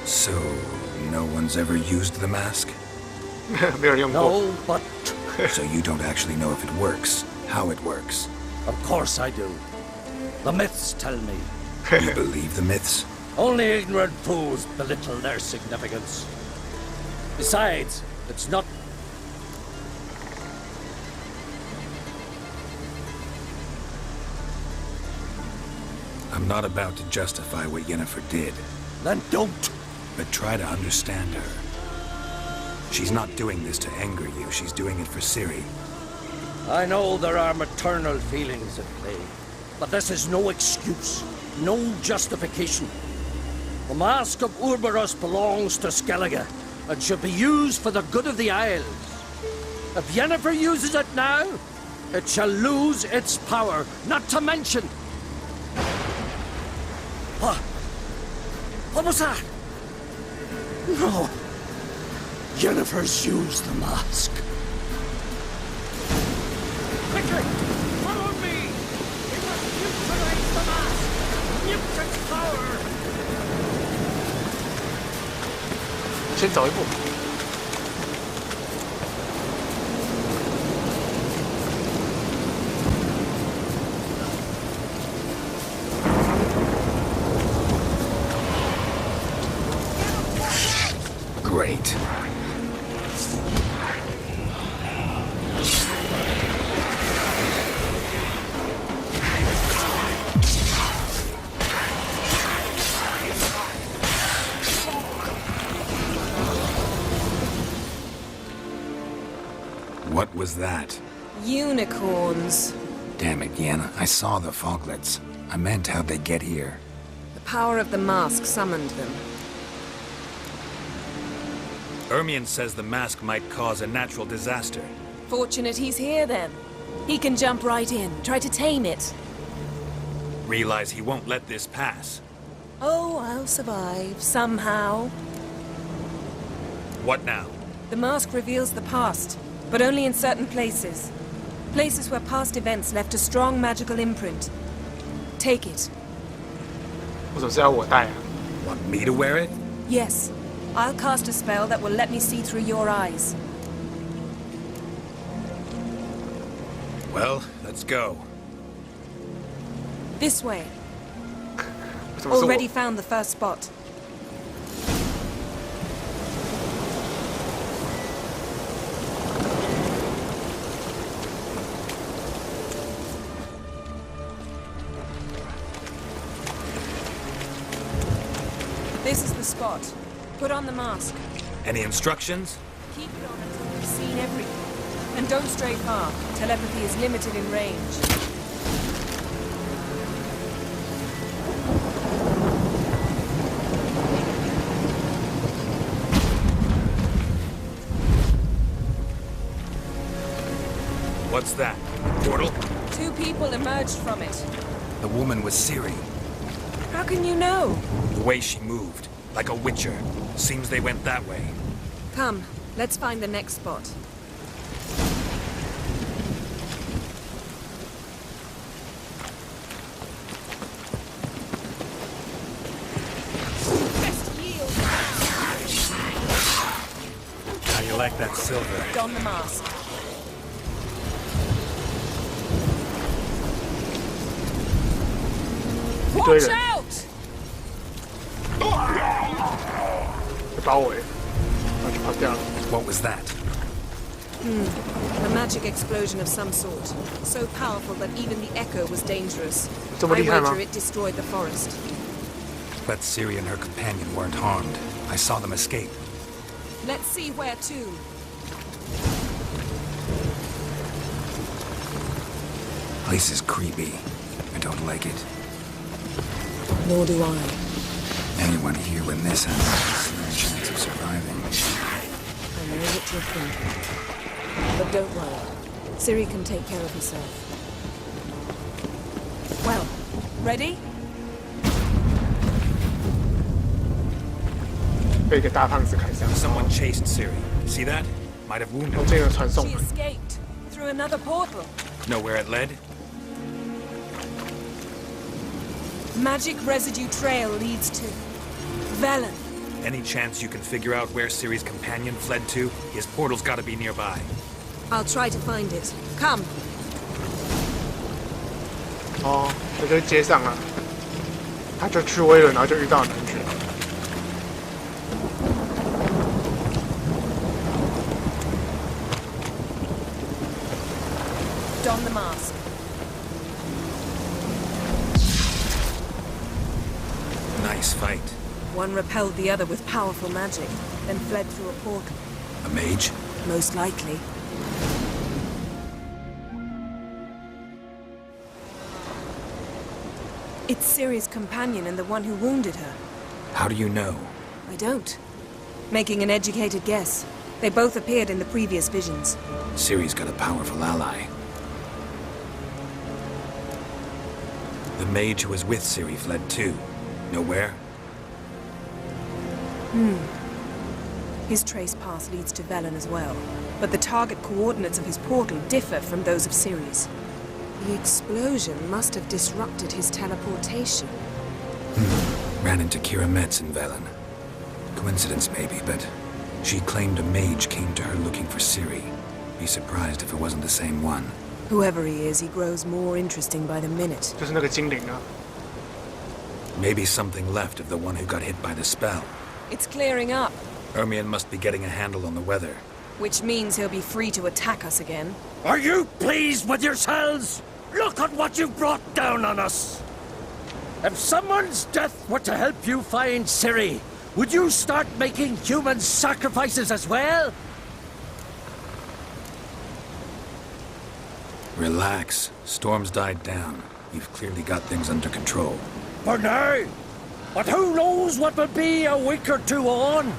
So, no one's ever used the mask? No, but... So you don't actually know if it works, how it works? Of course I do. The myths tell me. You believe the myths? Only ignorant fools belittle their significance. Besides, it's not... I'm not about to justify what Yennefer did. Then don't. But try to understand her. She's not doing this to anger you, she's doing it for Ciri. I know there are maternal feelings at play, but this is no excuse, no justification. The Mask of Urberus belongs to Skellige, and should be used for the good of the Isles. If Yennefer uses it now, it shall lose its power, not to mention... What was that? No. Yennefer's used the mask. Quickly! Follow me! We must neutralize the mask! Nuke its power! 先走一步。Great. What was that? Unicorns. Damn it, Yenna. I saw the foglets. I meant how'd they get here? The power of the mask summoned them. Ermion says the mask might cause a natural disaster. Fortunate he's here, then. He can jump right in, try to tame it. Realize he won't let this pass. Oh, I'll survive, somehow. What now? The mask reveals the past, but only in certain places. Places where past events left a strong magical imprint. Take it. 为什么是要我带啊？ Want me to wear it? Yes. I'll cast a spell that will let me see through your eyes. Well, let's go. This way. Already found the first spot. This is the spot. Put on the mask. Any instructions? Keep it on until we've seen everything. And don't stray far. Telepathy is limited in range. What's that? Portal? 2 people emerged from it. The woman was Ciri. How can you know? The way she moved. Like a witcher. Seems they went that way. Come, let's find the next spot. How do you like that silver? Don the mask. Watch out! 被包围，然后就跑掉了。 What was that? A magic explosion of some sort. So powerful that even the echo was dangerous. 这么 I 厉害吗 wager it destroyed the forest. But Ciri and her companion weren't harmed. I saw them escape. Let's see where to. Place is creepy. I don't like it. Nor do I. Anyone here when this happens, no chance of surviving. I know what you're thinking. But don't worry. Ciri can take care of herself. Well, ready? 被一个大胖子砍伤。 Someone chased Ciri. See that? Might have wounded 这 her. 个传送 She 门。 escaped through another portal. Know where it led? Magic residue trail leads to Velen. Any chance you can figure out where Ciri's companion fled to? His portal's gotta be nearby. I'll try to find it. Come. 哦，这就接上了。他就去威了，然后就遇到男爵。 Don the mask. Nice fight. One repelled the other with powerful magic, then fled through a portal. A mage? Most likely. It's Ciri's companion and the one who wounded her. How do you know? I don't. Making an educated guess. They both appeared in the previous visions. Ciri's got a powerful ally. The mage who was with Ciri fled too. Nowhere? His trace path leads to Velen as well, but the target coordinates of his portal differ from those of Ciri's. The explosion must have disrupted his teleportation. Ran into Kira Metz in Velen. Coincidence maybe, but she claimed a mage came to her looking for Ciri. Be surprised if it wasn't the same one. Whoever he is, he grows more interesting by the minute. 就是那个精灵啊。 Maybe something left of the one who got hit by the spell. It's clearing up. Ermion must be getting a handle on the weather. Which means he'll be free to attack us again. Are you pleased with yourselves? Look at what you've brought down on us! If someone's death were to help you find Ciri, would you start making human sacrifices as well? Relax. Storm's died down. You've clearly got things under control. For now. But who knows what will be a week or two on?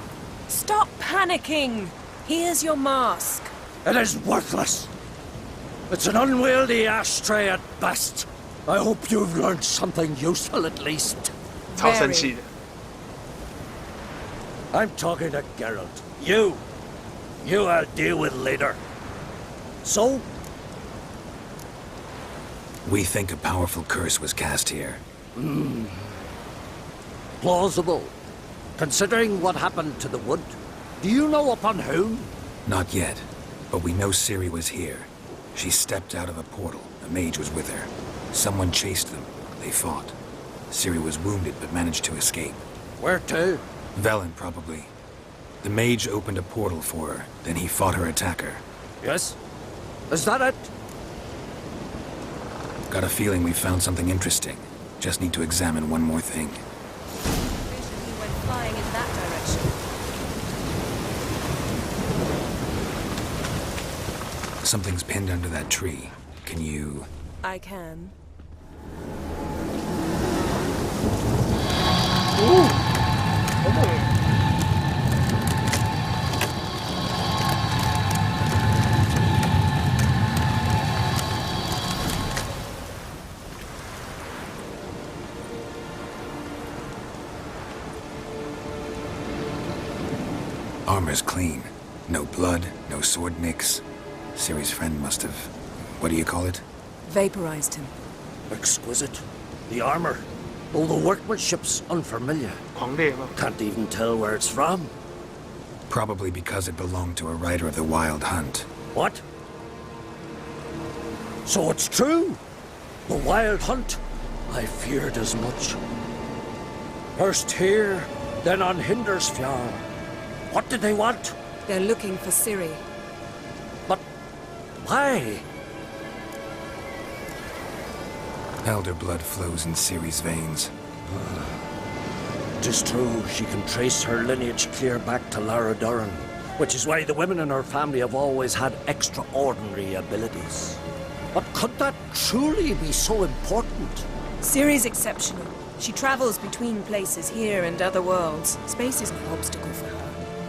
Stop panicking! Here's your mask. It is worthless. It's an unwieldy ashtray at best. I hope you've learned something useful at least. 超生气的。 I'm talking to Geralt. You I'll deal with later. So? We think a powerful curse was cast here. Plausible. Considering what happened to the wood. Do you know upon whom? Not yet, but we know Ciri was here. She stepped out of a portal. A mage was with her. Someone chased them. They fought. Ciri was wounded but managed to escape. Where to? Velen, probably. The mage opened a portal for her, then he fought her attacker. Yes? Is that it? Got a feeling we found something interesting. Just need to examine one more thing. He went flying in that direction. Something's pinned under that tree. Can you... I can. Armor's clean. No blood, no sword nicks. Ciri's friend must have... what do you call it? Vaporized him. Exquisite. The armor. Though the workmanship's unfamiliar. 狂猎吗？ Can't even tell where it's from. Probably because it belonged to a rider of the Wild Hunt. What? So it's true? The Wild Hunt? I feared as much. First here, then on Hindersfjall. What did they want? They're looking for Ciri. But why? Elder blood flows in Ciri's veins. Tis true, she can trace her lineage clear back to Lara Duran, which is why the women in her family have always had extraordinary abilities. But could that truly be so important? Ciri's exceptional. She travels between places here and other worlds. Space is no obstacle for her.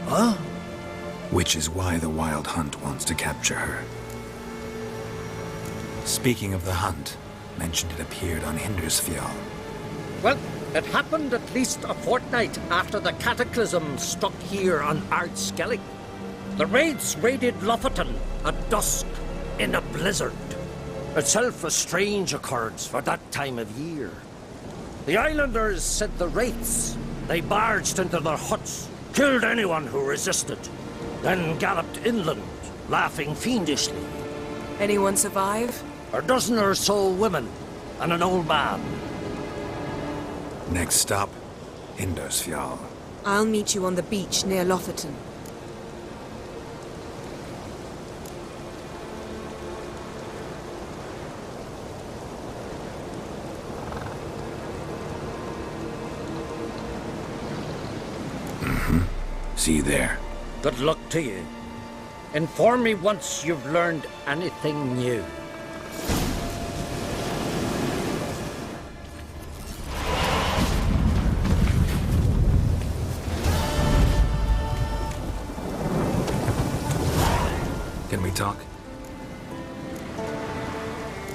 Huh? Which is why the Wild Hunt wants to capture her. Speaking of the hunt, mentioned it appeared on Hindersfjall. Well, it happened at least a fortnight after the cataclysm struck here on Ardskellig. The raids raided Lofoten at dusk in a blizzard. Itself a strange occurrence for that time of year. The islanders said the wraiths. They barged into their huts, killed anyone who resisted, then galloped inland, laughing fiendishly. Anyone survive? A dozen or so women, and an old man. Next stop, Hindersfjall. I'll meet you on the beach near Lofoten. See you there. Good luck to you. Inform me once you've learned anything new. Can we talk?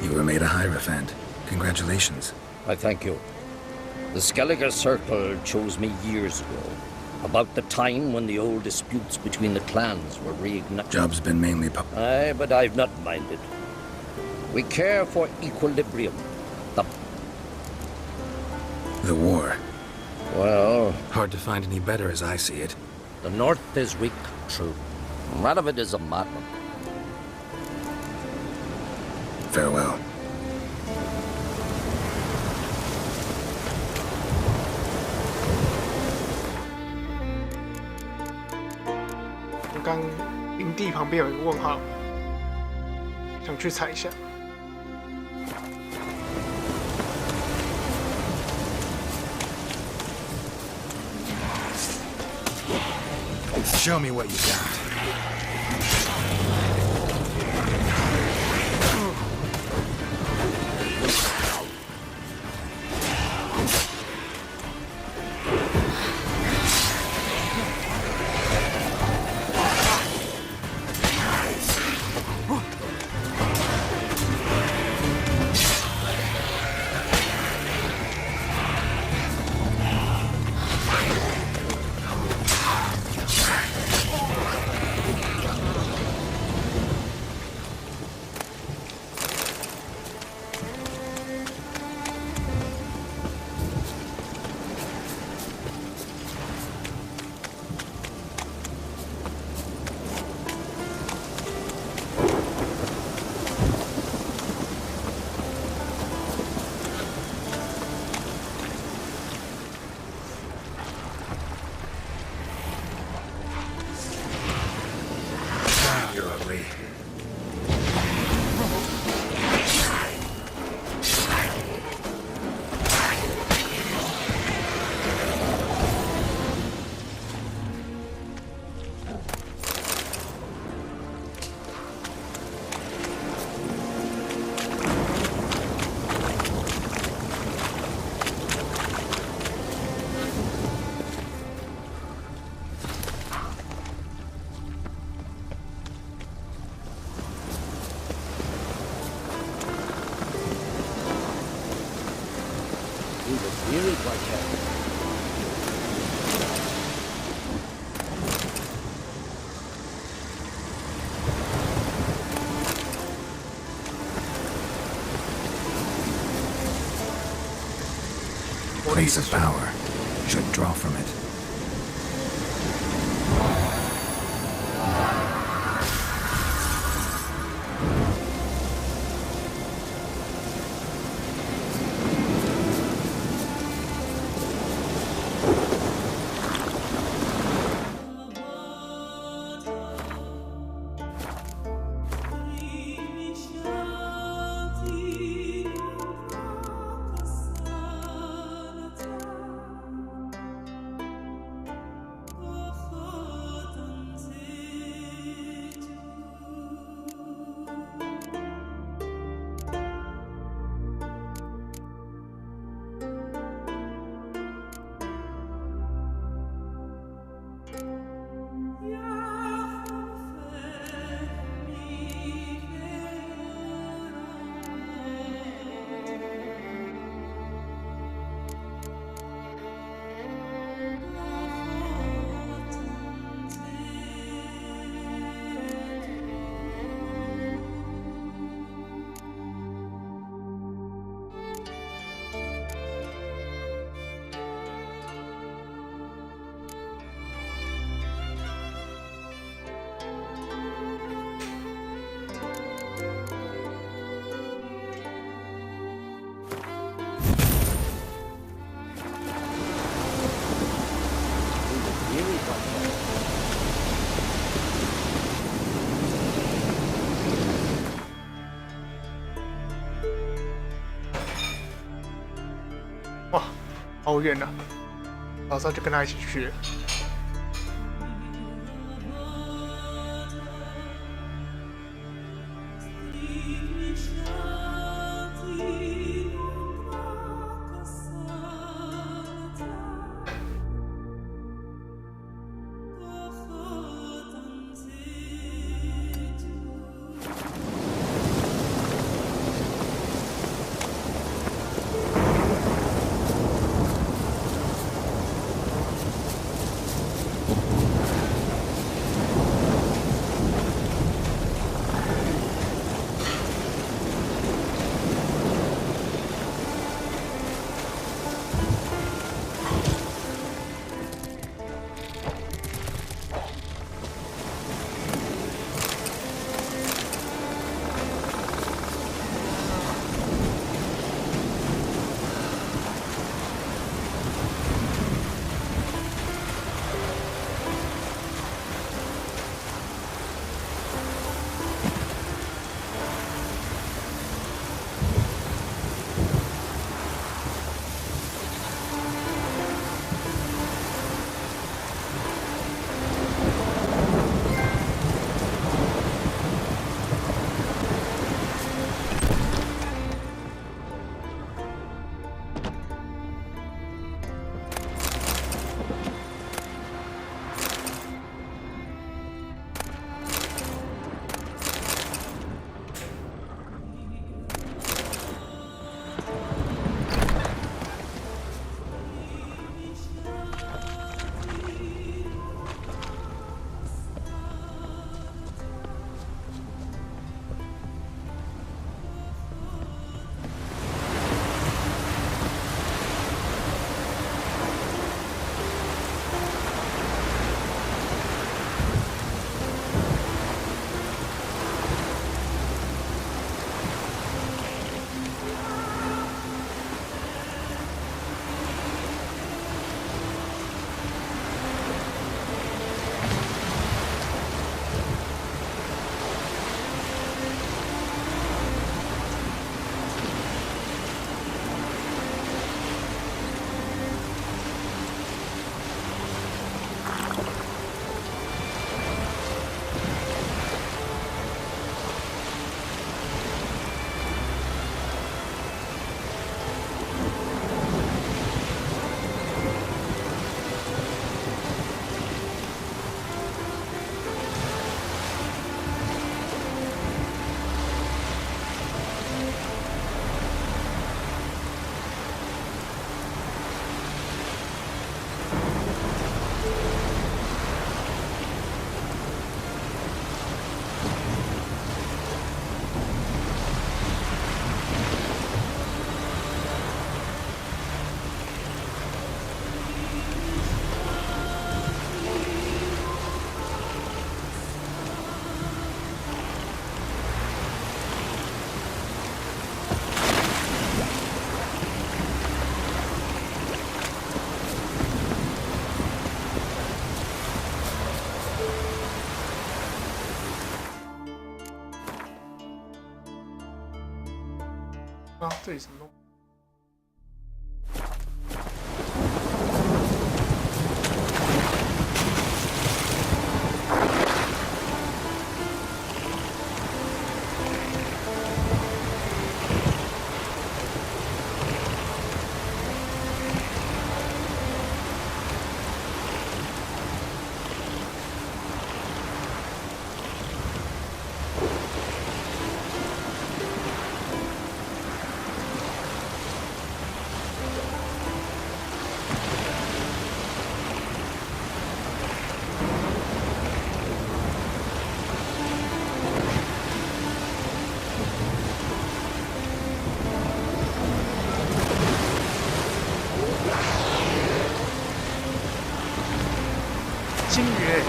You were made a Hierophant. Congratulations. I thank you. The Skellige Circle chose me years ago, about the time when the old disputes between the clans were reignited. Job's been mainly Aye, but I've not minded. We care for equilibrium. The war. Well... Hard to find any better as I see it. The North is weak, true. Radovid is a madman. Farewell.我刚营地旁边有一个问号，想去踩一下。Show me what you got. You're ugly. Really quite heavy. Place of power. Should draw from it. Really quite heavy. 哇，好远啊！早上就跟他一起去了。啊，这里什么东西？金鱼。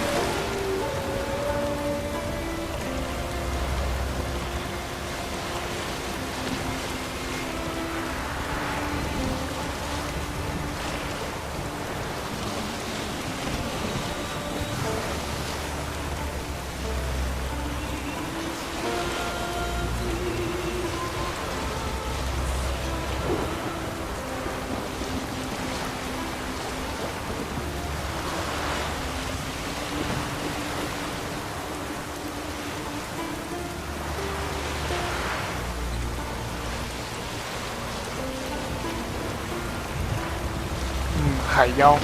海妖。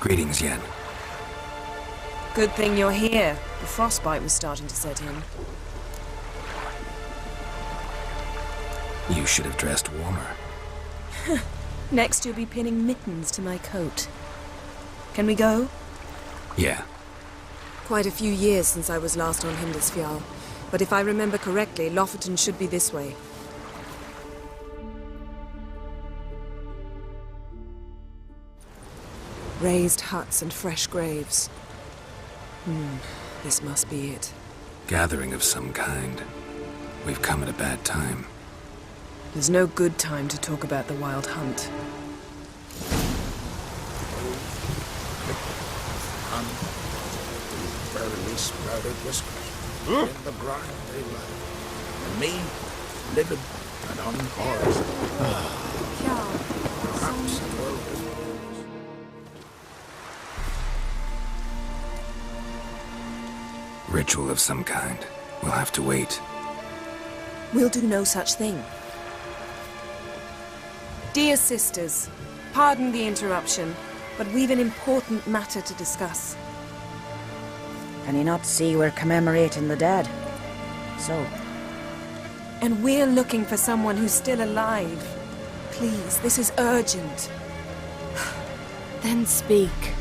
Greetings, Yen. Good thing you're here. The frostbite was starting to set in. You should have dressed warmer. Next you'll be pinning mittens to my coat. Can we go? Yeah. Quite a few years since I was last on Hindisfjall, but if I remember correctly, Lofoten should be this way. Raised huts and fresh graves. This must be it. Gathering of some kind. We've come at a bad time. There's no good time to talk about the Wild Hunt. Barely sprouted whiskers. In the brine they lie. And me, living and uncaused. Perhaps it will be. Ritual of some kind. We'll have to wait. We'll do no such thing. Dear sisters, pardon the interruption, but we've an important matter to discuss. Can you not see we're commemorating the dead? So? And we're looking for someone who's still alive. Please, this is urgent. Then speak.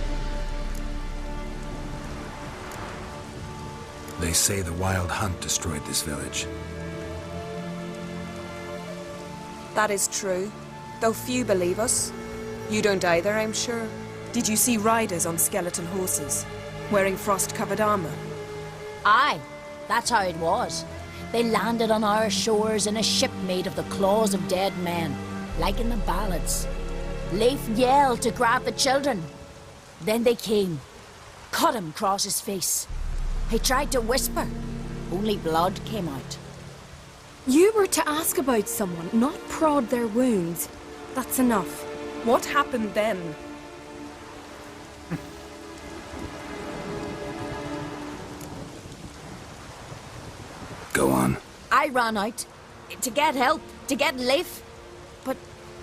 They say the Wild Hunt destroyed this village. That is true, though few believe us. You don't either, I'm sure. Did you see riders on skeleton horses, wearing frost-covered armor? Aye, that's how it was. They landed on our shores in a ship made of the claws of dead men, like in the ballads. Leif yelled to grab the children. Then they came, cut him across his face. He tried to whisper, only blood came out. You were to ask about someone, not prod their wounds. That's enough. What happened then? Go on. I ran out to get help, to get Leif. But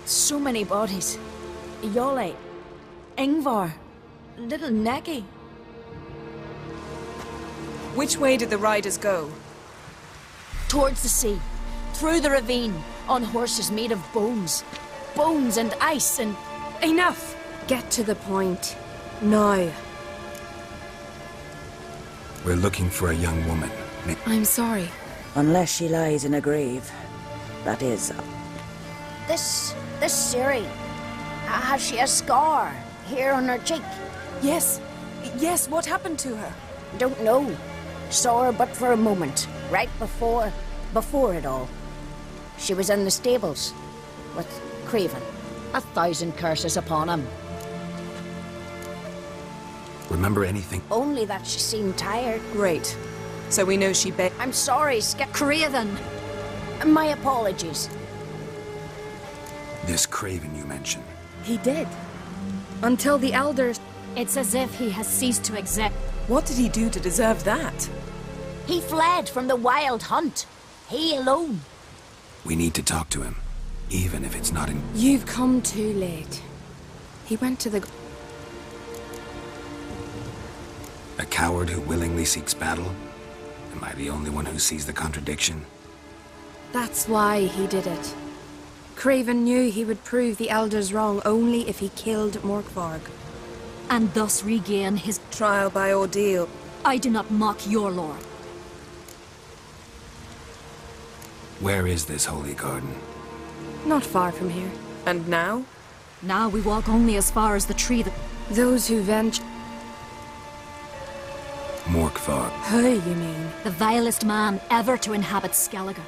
so many bodies. Yole, Ingvar, little Necky. Which way did the riders go? Towards the sea, through the ravine, on horses made of bones. Bones and ice and... Enough! Get to the point. Now. We're looking for a young woman. I'm sorry. Unless she lies in a grave. That is... This Siri, has she a scar here on her cheek? Yes. Yes, what happened to her? Don't know. Saw her but for a moment, right before it all. She was in the stables with Craven. 1,000 curses upon him. Remember anything? Only that she seemed tired. Great. So we know she I'm sorry, Craven. My apologies. This Craven you mentioned. He did. Until the elders... It's as if he has ceased to exist. What did he do to deserve that? He fled from the Wild Hunt. He alone. We need to talk to him, even if it's not in... You've come too late. He went to the... A coward who willingly seeks battle? Am I the only one who sees the contradiction? That's why he did it. Craven knew he would prove the elders wrong only if he killed Morkvarg. And thus regain his... Trial by ordeal. I do not mock your lord. Where is this holy garden? Not far from here. And now? Now we walk only as far as the tree that... Those who venture... Morkvarg. Who, you mean? The vilest man ever to inhabit Skellige.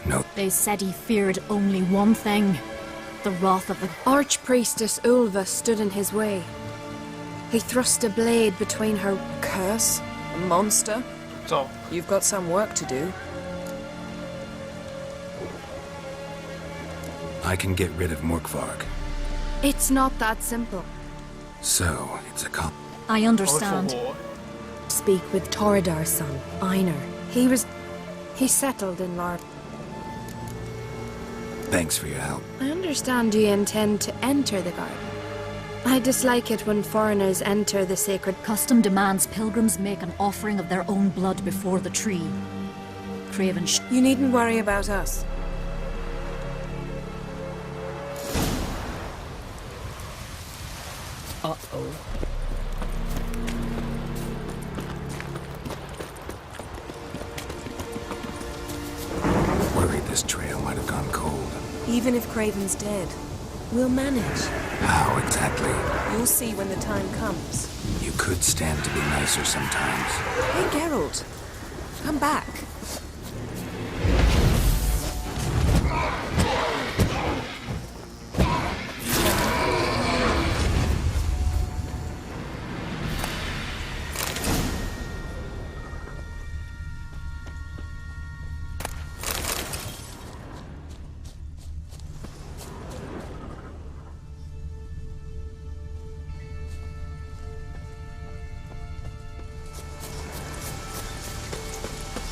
No. They said he feared only one thing. The wrath of the... Archpriestess Ulva stood in his way. He thrust a blade between her... Curse? A monster? So. You've got some work to do. I can get rid of Morkvarg. It's not that simple. So, it's a I understand. Speak with Torridar's son, Einar. He settled in Lard. Thanks for your help. I understand you intend to enter the garden. I dislike it when foreigners enter the sacred... Custom demands pilgrims make an offering of their own blood before the tree. Craven... You needn't worry about us. Uh-oh. Worried this trail might have gone cold. Even if Craven's dead, we'll manage. How exactly? You'll see when the time comes. You could stand to be nicer sometimes. Hey, Geralt. Come back.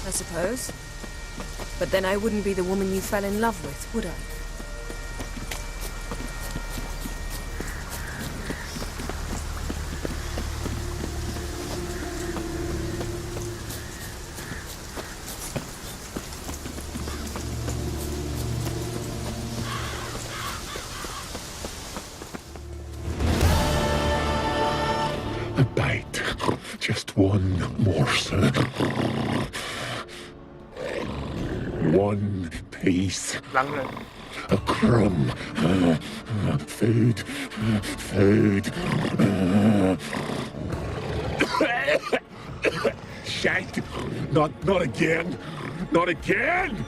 I suppose. But then I wouldn't be the woman you fell in love with, would I? A bite. Just one morsel. One piece. A crumb. Food. Food. Shite. Not again. Not again.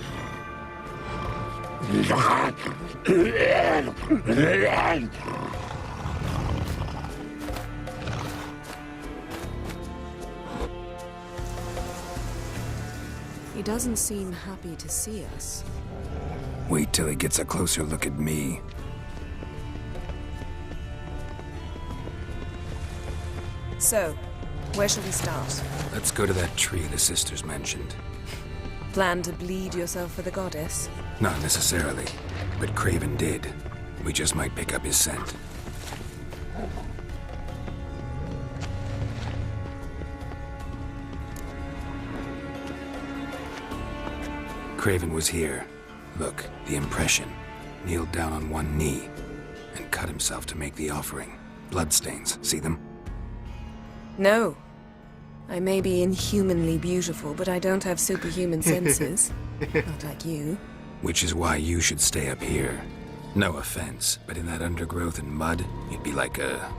He doesn't seem happy to see us. Wait till he gets a closer look at me. So, where shall we start? Let's go to that tree the sisters mentioned. Plan to bleed yourself for the goddess? Not necessarily, but Craven did. We just might pick up his scent. Craven was here. Look, the impression. Kneeled down on one knee and cut himself to make the offering. Bloodstains, see them? No. I may be inhumanly beautiful, but I don't have superhuman senses. Not like you. Which is why you should stay up here. No offense, but in that undergrowth and mud, you'd be like a...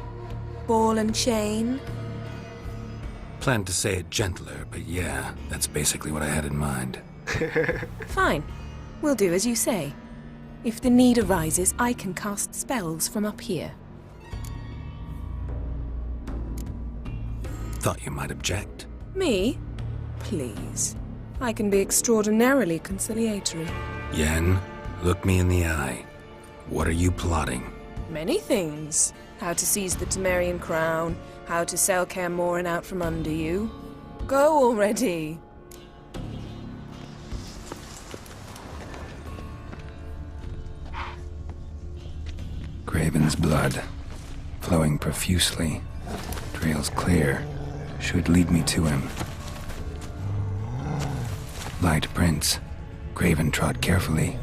Ball and chain? Planned to say it gentler, but yeah, that's basically what I had in mind. Fine. We'll do as you say. If the need arises, I can cast spells from up here. Thought you might object. Me? Please. I can be extraordinarily conciliatory. Yen, look me in the eye. What are you plotting? Many things. How to seize the Temerian crown, how to sell Kaer Morhen out from under you. Go already! Craven's blood, flowing profusely. Trails clear. Should lead me to him. Light prints. Craven trod carefully.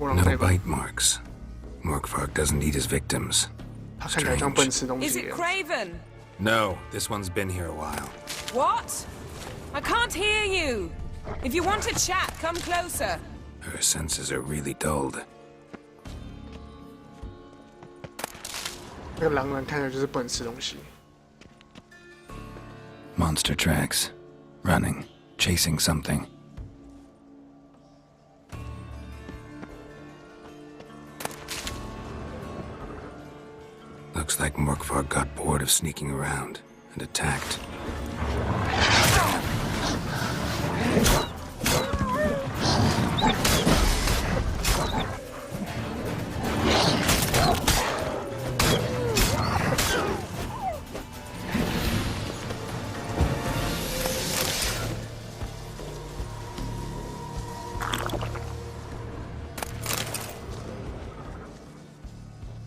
No bite marks. Morkvark doesn't eat his victims. Is it Craven? No, this one's been here a while. What? I can't hear you! If you want to chat, come closer. Her senses are really dulled. 那个狼人看起来就是不能吃东西。 Monster tracks. Running. Chasing something. Looks like Morkvark got bored of sneaking around and attacked.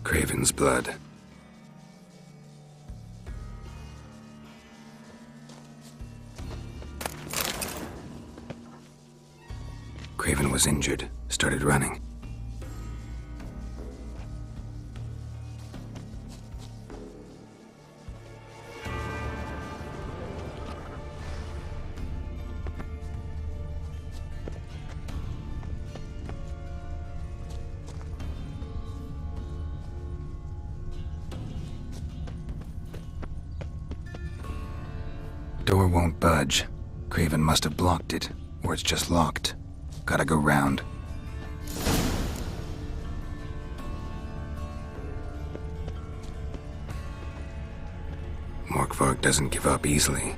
Craven's blood. Craven was injured, started running. Door won't budge. Craven must have blocked it, or it's just locked. Gotta go round. Morkvark doesn't give up easily.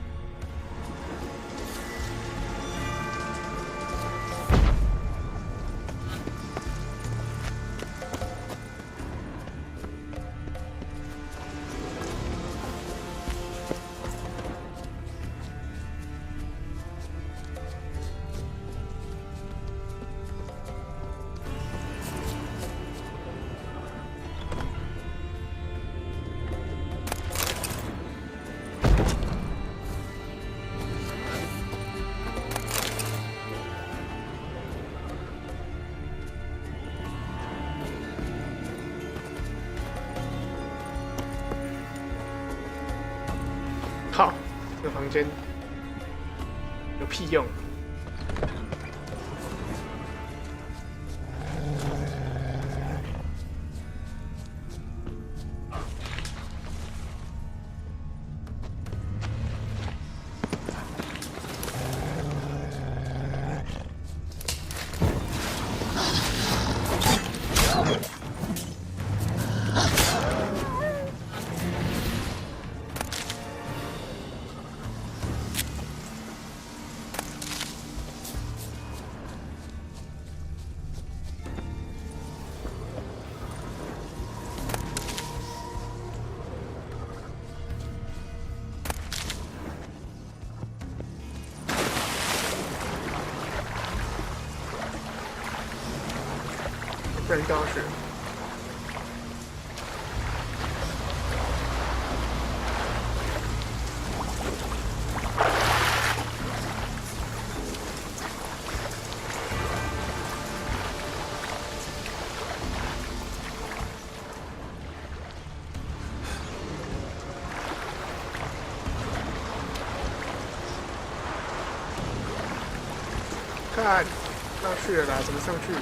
好，这个房间有屁用？不然掉下去。看，上去了啦，怎么上去？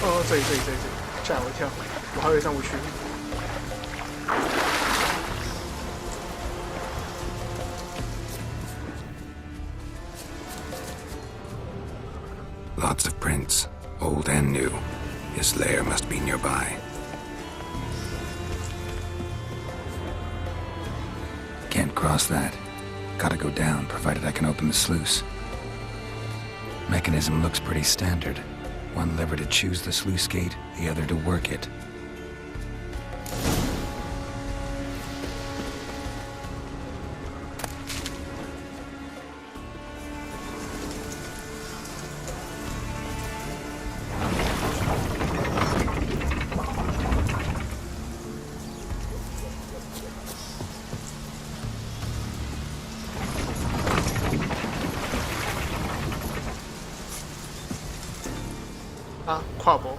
哦，这里，吓我一跳，我还以为上不去。Lots of prints, old and new. His lair must be nearby. Can't cross that. Gotta go down, provided I can open the sluice. Mechanism looks pretty standard. One lever to choose the sluice gate, the other to work it.啊，跨博。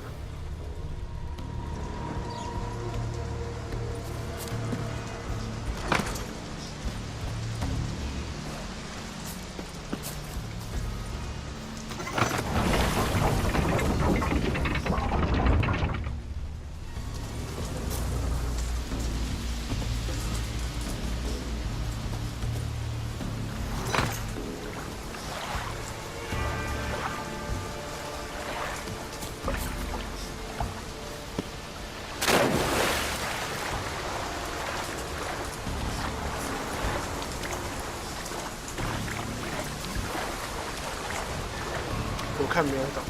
我看没有懂。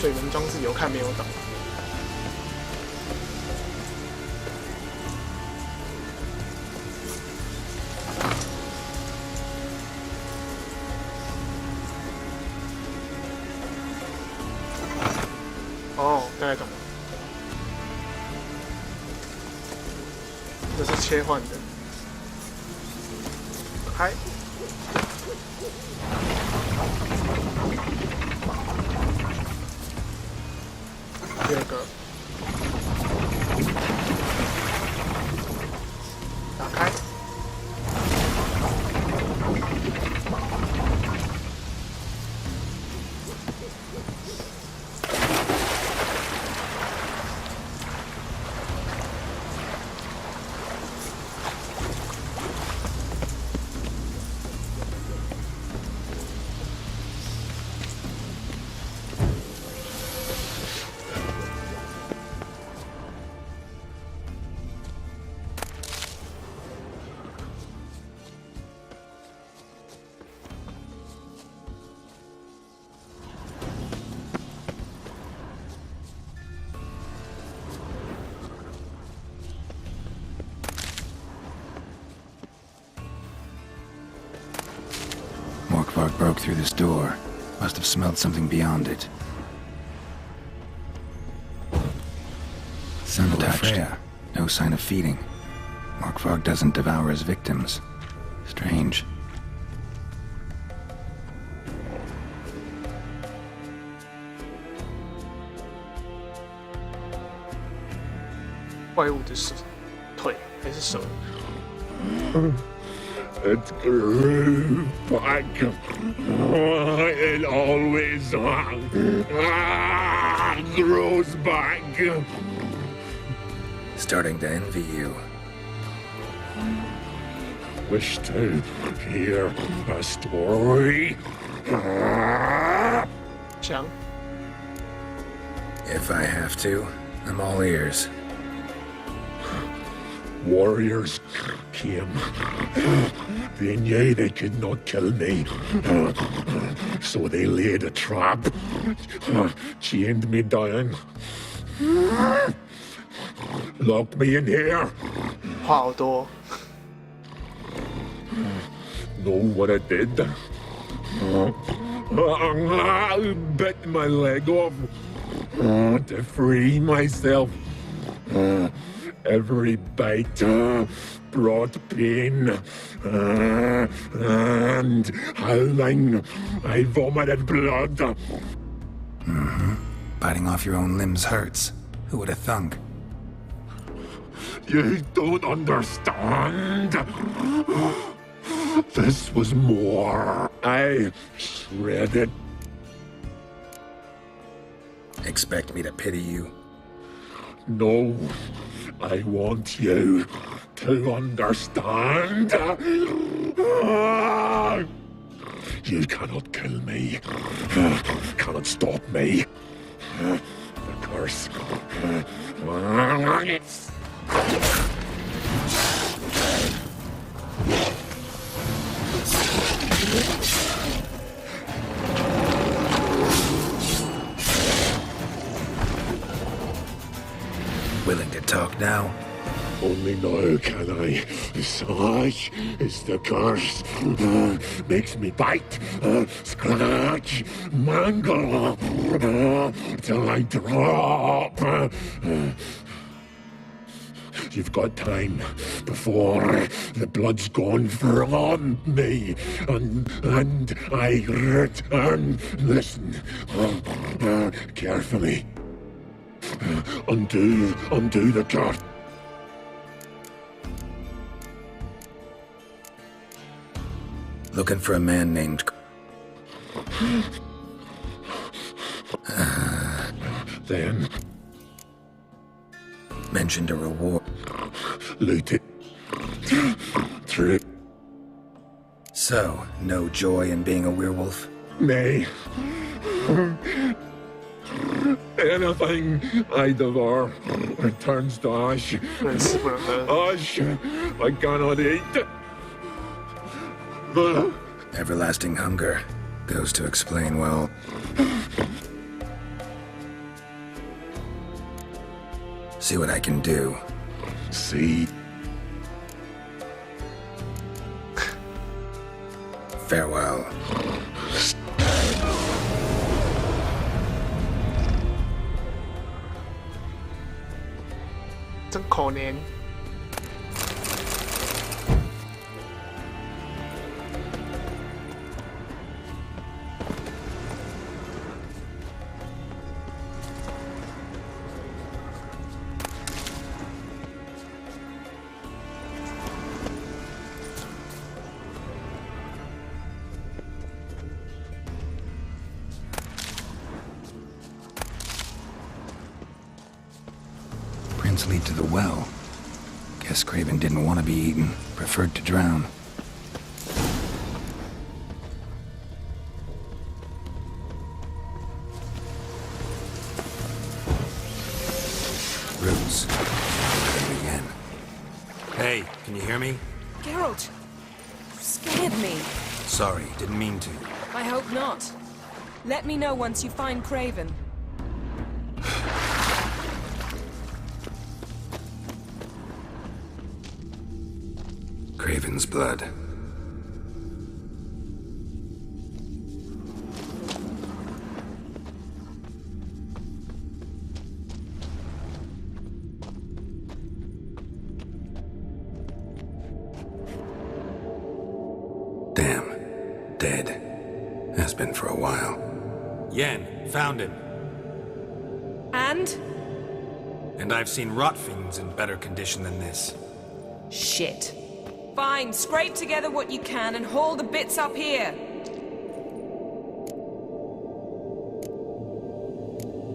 水门装置有看没有懂。哦，大概懂了。这是切换的。嗨。第二个，打开。Morkvark broke through this door. Must have smelled something beyond it. Symbol of Freya. No sign of feeding. Morkvark doesn't devour his victims. Strange. 怪物的手、腿还是手？ It grew back. It always grows back. Starting to envy you. Wish to hear a story? If I have to, I'm all ears. Warriors came. They knew they could not kill me, so they laid a trap, chained me down, locked me in here. 话好多。 Know what I did? Bit my leg off to free myself. Every bite brought pain, and howling, I vomited blood. Biting off your own limbs hurts. Who would have thunk? You don't understand. This was more. I shredded. Expect me to pity you? No. I want you to understand. You cannot kill me. Cannot stop me. The curse. Willing to talk now? Only now can I. Such is the curse. Makes me bite, scratch, mangle, till I drop. You've got time before the blood's gone from me, and I return. Listen carefully. Undo the curse. Looking for a man named... Then... Mentioned a reward. Loot it. True. So, no joy in being a werewolf? Nay. Anything I devour returns to ash. Ash I cannot eat. Everlasting hunger goes to explain, well... See what I can do. See? Farewell. 真可憐。Prints lead to the well. Guess Craven didn't want to be eaten, preferred to drown. Roots. Again. Hey, can you hear me? Geralt! You scared me. Sorry, didn't mean to. I hope not. Let me know once you find Craven. Craven's blood. Damn. Dead. Has been for a while. Yen, found him. And? And I've seen rot fiends in better condition than this. Shit. Fine, scrape together what you can and haul the bits up here.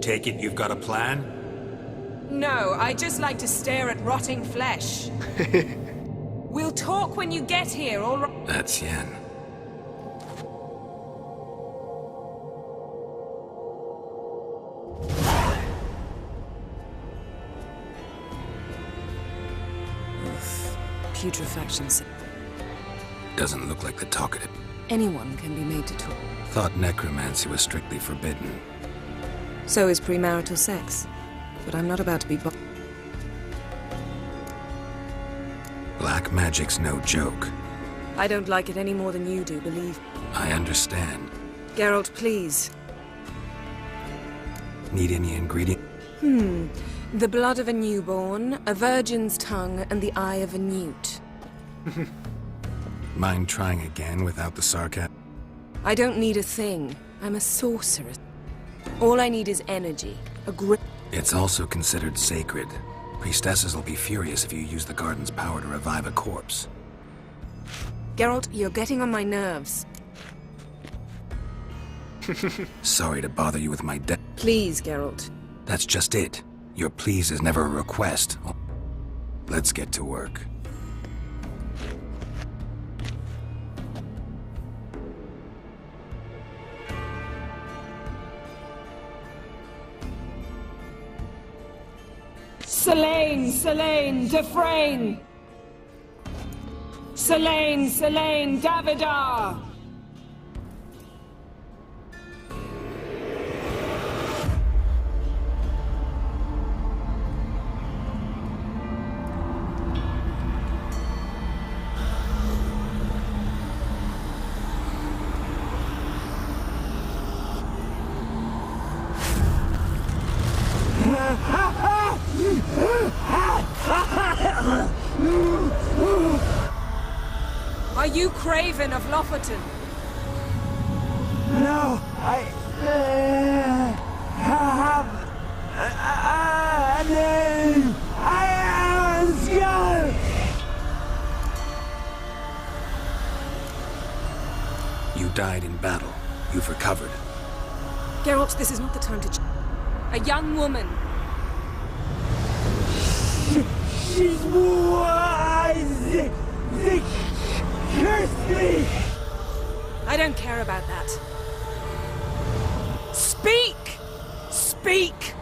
Take it you've got a plan? No, I just like to stare at rotting flesh. We'll talk when you get here, all right? That's Yen. Putrefaction. Doesn't look like the talkative. Anyone can be made to talk. Thought necromancy was strictly forbidden. So is premarital sex. But I'm not about to be Black magic's no joke. I don't like it any more than you do, believe me. I understand. Geralt, please. Need any ingredient? The blood of a newborn, a virgin's tongue, and the eye of a newt. Mind trying again without the sarcasm? I don't need a thing. I'm a sorceress. All I need is energy. A grip. It's also considered sacred. Priestesses will be furious if you use the garden's power to revive a corpse. Geralt, you're getting on my nerves. Sorry to bother you with my Please, Geralt. That's just it. Your please is never a request. Let's get to work. Selene, Defrain! Selene, Davidar! Are you Craven of Lofoten? No, I have a name. I am a Skull. You died in battle. You've recovered. Geralt, this is not the time to... A young woman. She's wise. They cursed me. I don't care about that. Speak! Speak!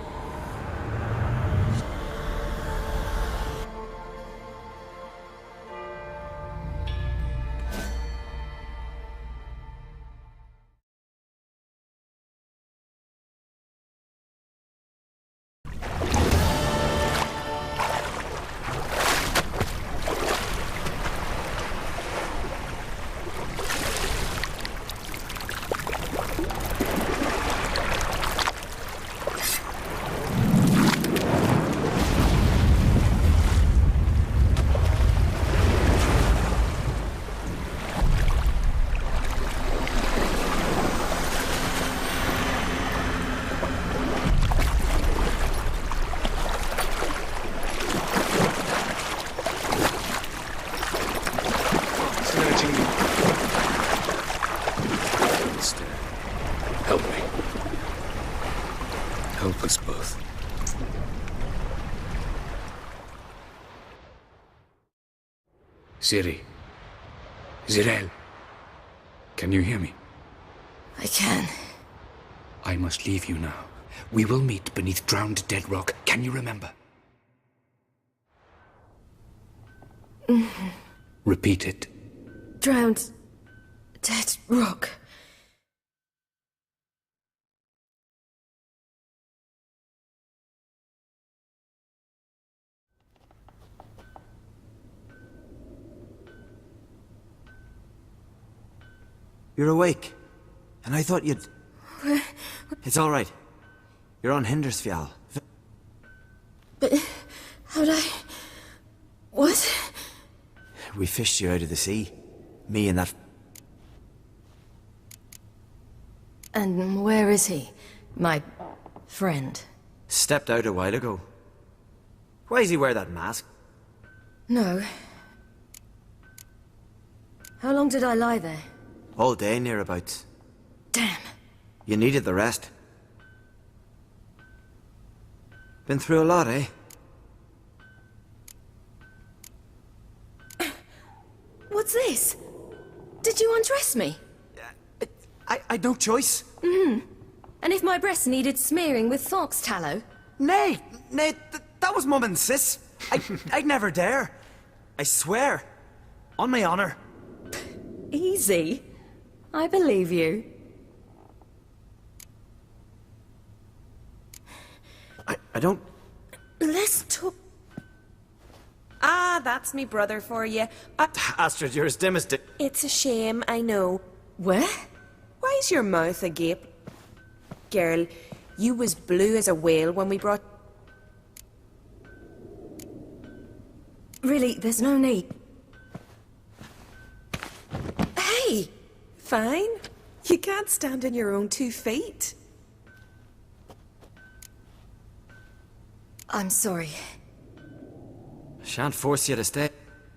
Ciri. Zirael. Can you hear me? I can. I must leave you now. We will meet beneath drowned dead rock. Can you remember? Repeat it. Drowned. Dead rock. You're awake. And I thought you'd... It's all right. You're on Hindersfjall. But how'd I... What? We fished you out of the sea. Me and that... And where is he? My friend? Stepped out a while ago. Why does he wear that mask? No. How long did I lie there? All day, nearabouts. Damn. You needed the rest. Been through a lot, eh? What's this? Did you undress me? I'd no choice. And if my breasts needed smearing with fox tallow? Nay, that was Mum and Sis. I'd never dare. I swear. On my honor. Easy. I believe you. I don't... Let's talk... Ah, that's me brother for you. Astrid, you're as dim as... It's a shame, I know. Where? Why's your mouth agape? Girl, you was blue as a whale when we brought... Really, there's no need. Hey! Fine. You can't stand on your own 2 feet. I'm sorry. Shan't force you to stay.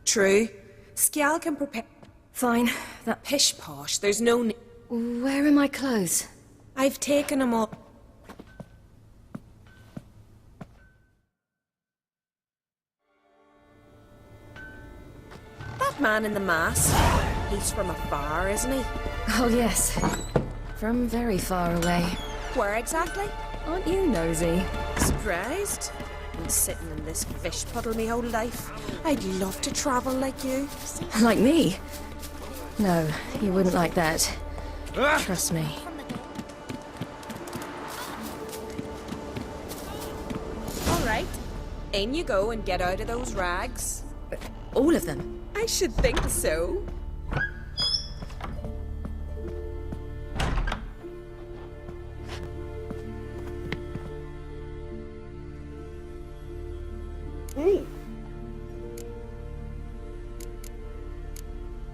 True. Skjal can prepare... Fine. That pish-posh. There's no need... Where are my clothes? I've taken them all. That man in the mask. He's from afar, isn't he? Oh, yes. From very far away. Where exactly? Aren't you nosy? Surprised? Been sitting in this fish puddle me whole life. I'd love to travel like you. Like me? No, you wouldn't like that. Trust me. All right. In you go and get out of those rags. All of them? I should think so.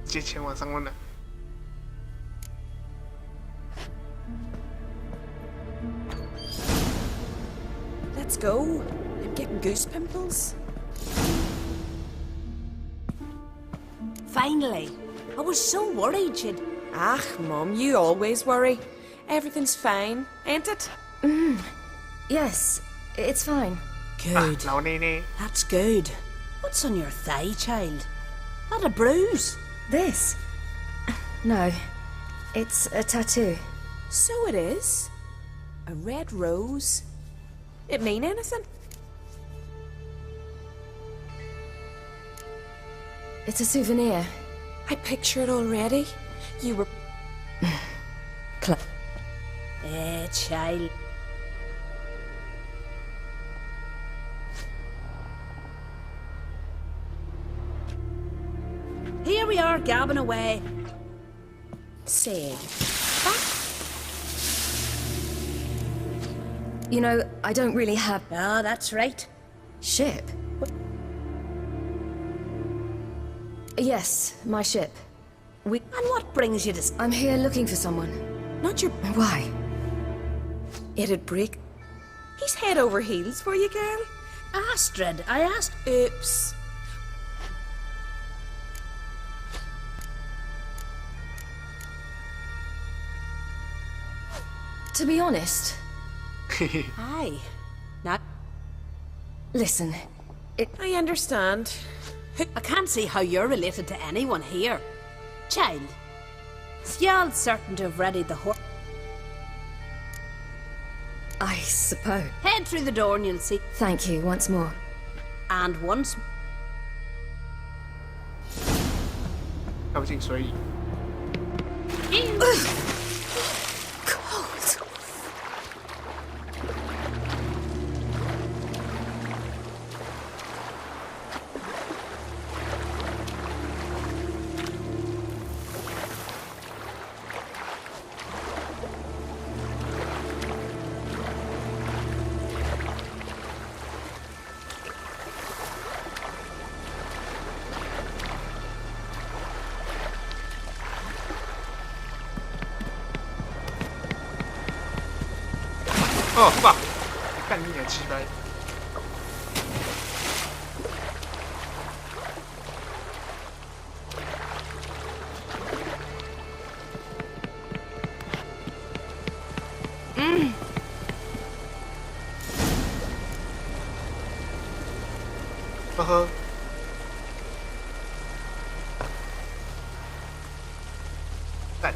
借钱晚上问的。Let's go. I'm getting goose pimples. Finally. I was so worried you'd... Ah, Mum, you always worry. Everything's fine, ain't it? Yes, it's fine. Good.老内内。 That's good. What's on your thigh, child? That a bruise? This? No. It's a tattoo. So it is. A red rose. It mean anything? It's a souvenir. I picture it already. You were... Child. Here we are, gabbing away. Say, You know, I don't really have... Ah, that's right. Ship? Yes, my ship. And what brings you to... I'm here looking for someone. Not your... Why? It'd break. He's head over heels for you, girl. Astrid, I asked... Oops. To be honest... Aye. Not... Listen, I understand. I can't see how you're related to anyone here. Child, Skjald's certain to have readied the horse. I suppose. Head through the door and you'll see. Thank you once more. And once. 跳进水里。哦 fuck！ 干你娘鸡掰！呵呵。干。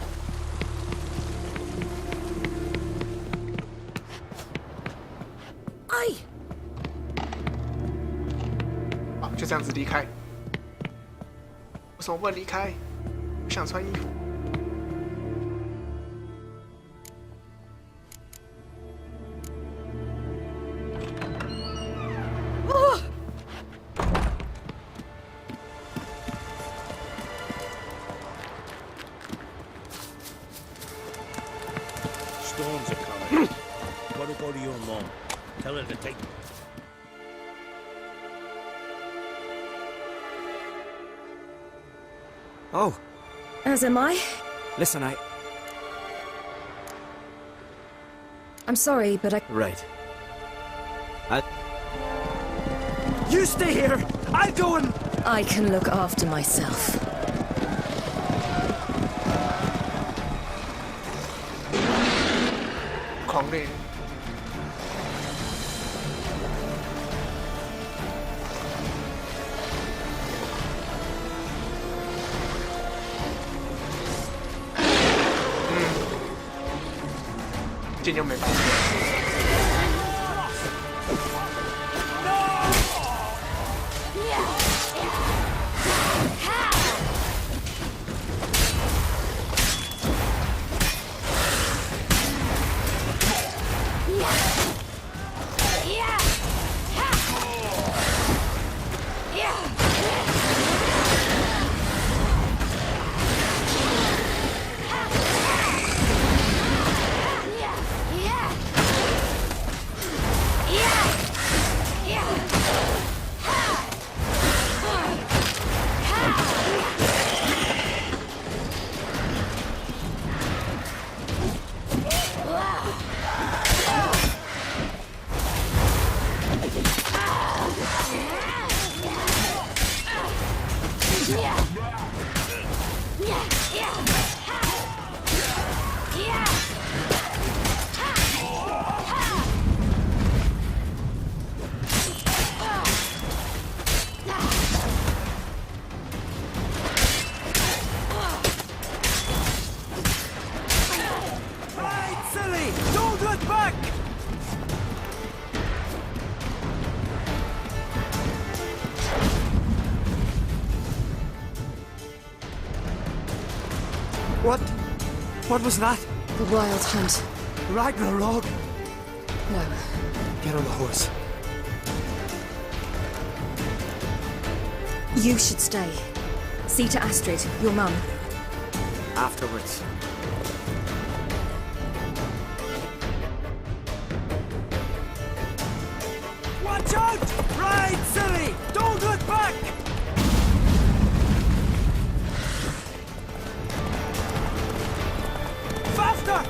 就这样子离开？为什么不能离开？不想穿衣服。Storms are coming. Gotta go to your mom. Tell her to take. Oh. As am I. Listen, I'm sorry, but I... Right. You stay here! I'll go and... I can look after myself.狂烈。 剑又没办法。What was that? The Wild Hunt. Ragnarok? No. Get on the horse. You should stay. See to Astrid, your mum. Afterwards. Watch out! Ride, silly! Don't look back! Faster!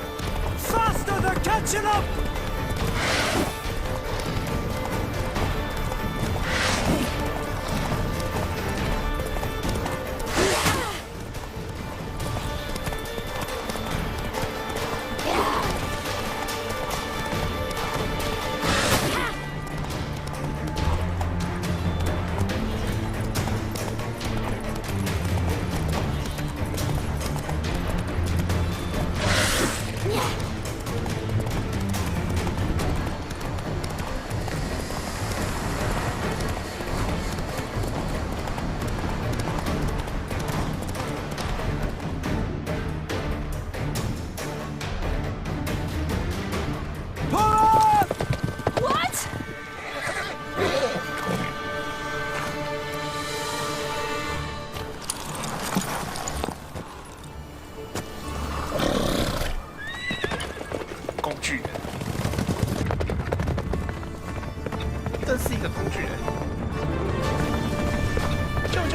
Faster! They're catching up!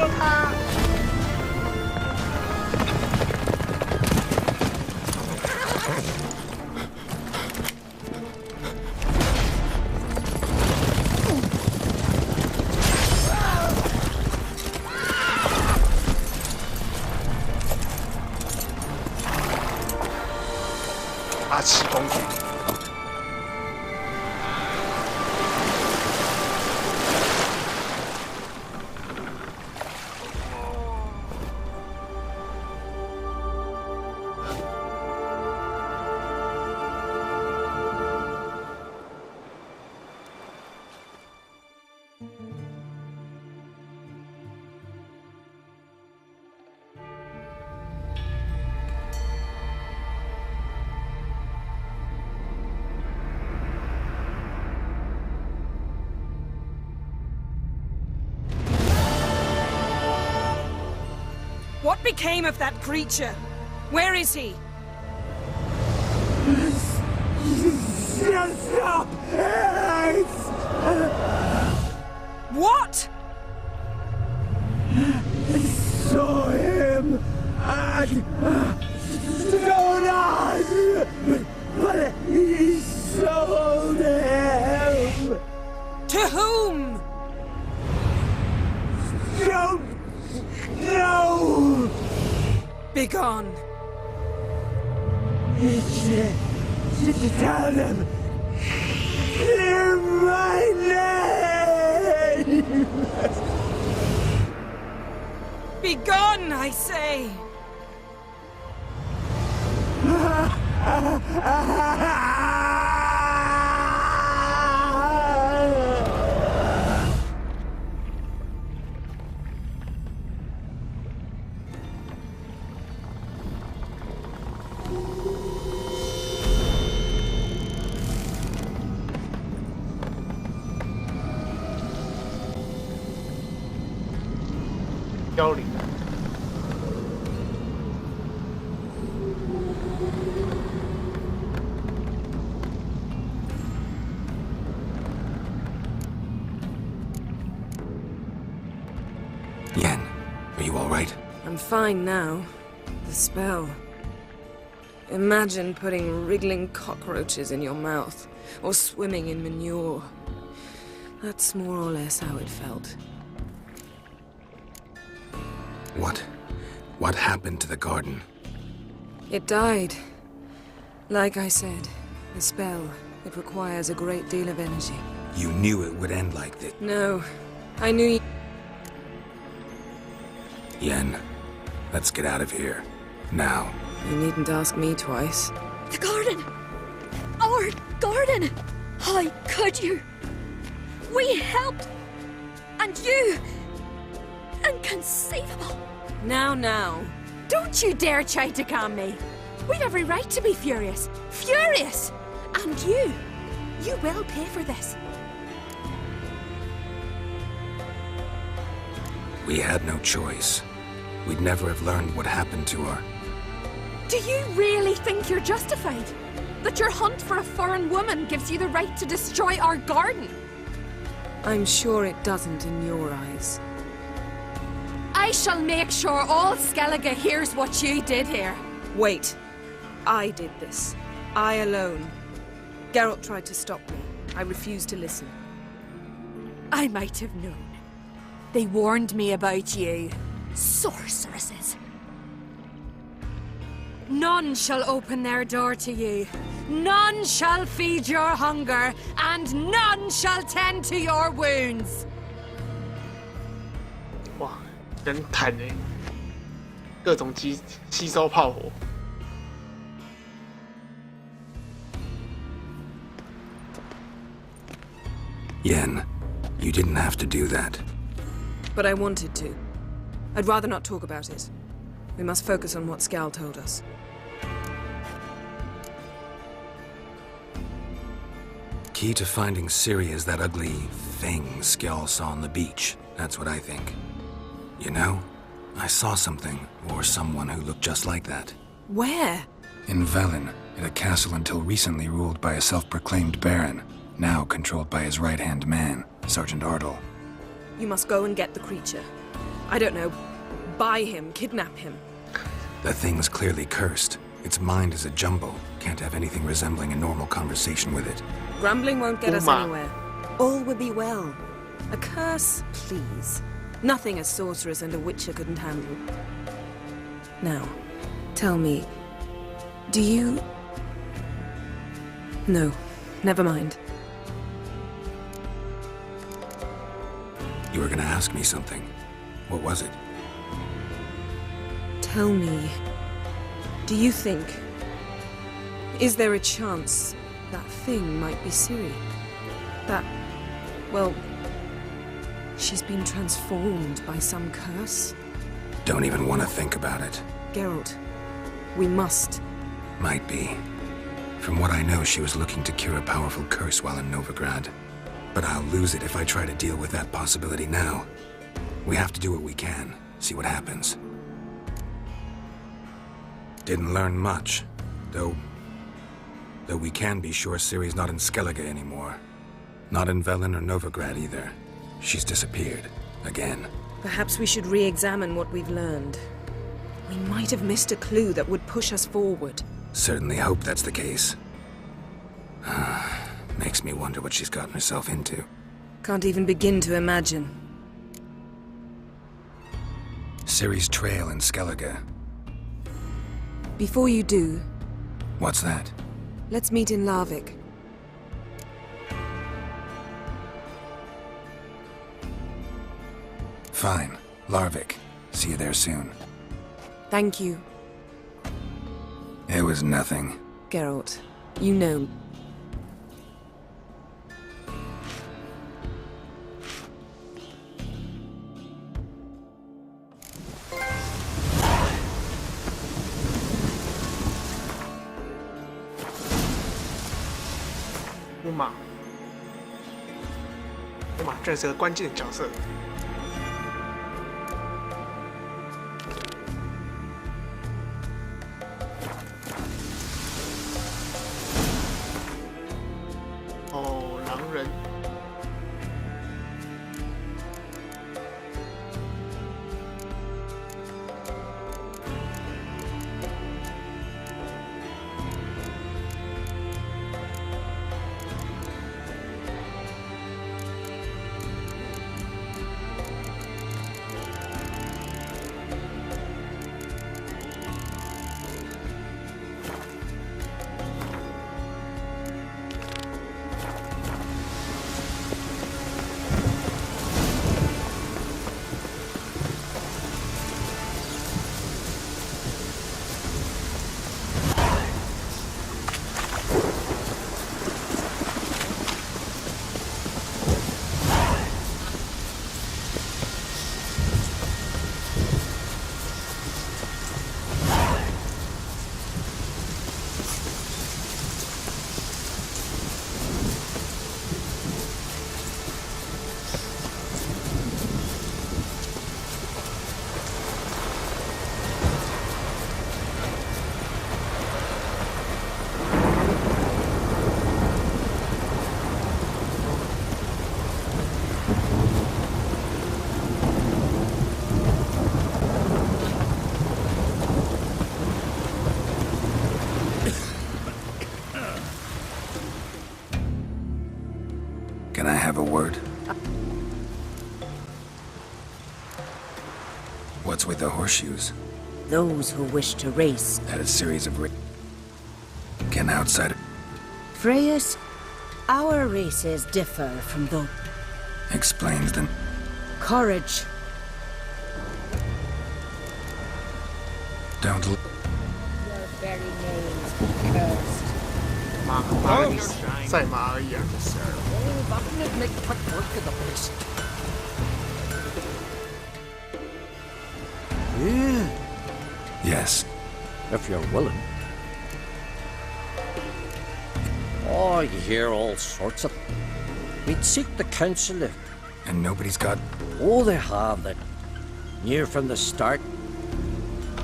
救他！拿起弓箭。What became of that creature? Where is he? Stop! What? I saw him at Stone, but he sold him. To whom? Don't know. Begone. Tell them. Clear my name. Begone, I say.凋零。Yen, are you all right? I'm fine now. The spell. Imagine putting wriggling cockroaches in your mouth, or swimming in manure. That's more or less how it felt. What happened to the garden? It died. Like I said, the spell, it requires a great deal of energy. You knew it would end like this. No, I knew Yen, let's get out of here. Now. You needn't ask me twice. The garden! Our garden! How could you? We helped! And you! Inconceivable! Now. Don't you dare try to calm me. We've every right to be furious. Furious! And you will pay for this. We had no choice. We'd never have learned what happened to her. Do you really think you're justified? That your hunt for a foreign woman gives you the right to destroy our garden? I'm sure it doesn't in your eyes. I shall make sure all Skellige hears what you did here. Wait. I did this. I alone. Geralt tried to stop me. I refused to listen. I might have known. They warned me about you. Sorceresses. None shall open their door to you. None shall feed your hunger, and none shall tend to your wounds. 哇，人坦欸，各种吸收炮火。Yen, you didn't have to do that. But I wanted to. I'd rather not talk about it. We must focus on what Skal told us. Key to finding Ciri is that ugly thing Skjall saw on the beach. That's what I think. You know, I saw something, or someone who looked just like that. Where? In Velen, in a castle until recently ruled by a self-proclaimed baron, now controlled by his right-hand man, Sergeant Ardle. You must go and get the creature. I don't know, buy him, kidnap him. The thing's clearly cursed. Its mind is a jumble. Can't have anything resembling a normal conversation with it. Grumbling won't get us anywhere. All will be well. A curse, please. Nothing a sorceress and a witcher couldn't handle. Now, tell me, do you... No, never mind. You were gonna ask me something. What was it? Tell me, do you think... Is there a chance that thing might be Ciri? That... well... she's been transformed by some curse? Don't even want to think about it. Geralt, we must. Might be. From what I know, she was looking to cure a powerful curse while in Novigrad. But I'll lose it if I try to deal with that possibility now. We have to do what we can, see what happens. Didn't learn much, though we can be sure Ciri's not in Skellige anymore. Not in Velen or Novigrad either. She's disappeared. Again. Perhaps we should re-examine what we've learned. We might have missed a clue that would push us forward. Certainly hope that's the case. Makes me wonder what she's gotten herself into. Can't even begin to imagine. Ciri's trail in Skellige. Before you do... What's that? Let's meet in Larvik. Fine. Larvik. See you there soon. Thank you. It was nothing. Geralt, you know...木马，木马这是个关键的角色。哦，狼人。Can I have a word? What's with the horseshoes? Those who wish to race. At a series of Can outsider... Freyas, our races differ from those. Explains them. Courage. Don't Your very names be cursed. 马而已，赛马而已啊。Yes. If you're willing. Oh, you hear all sorts of... We'd seek the council if... And nobody's got... Oh, they have that. Near from the start.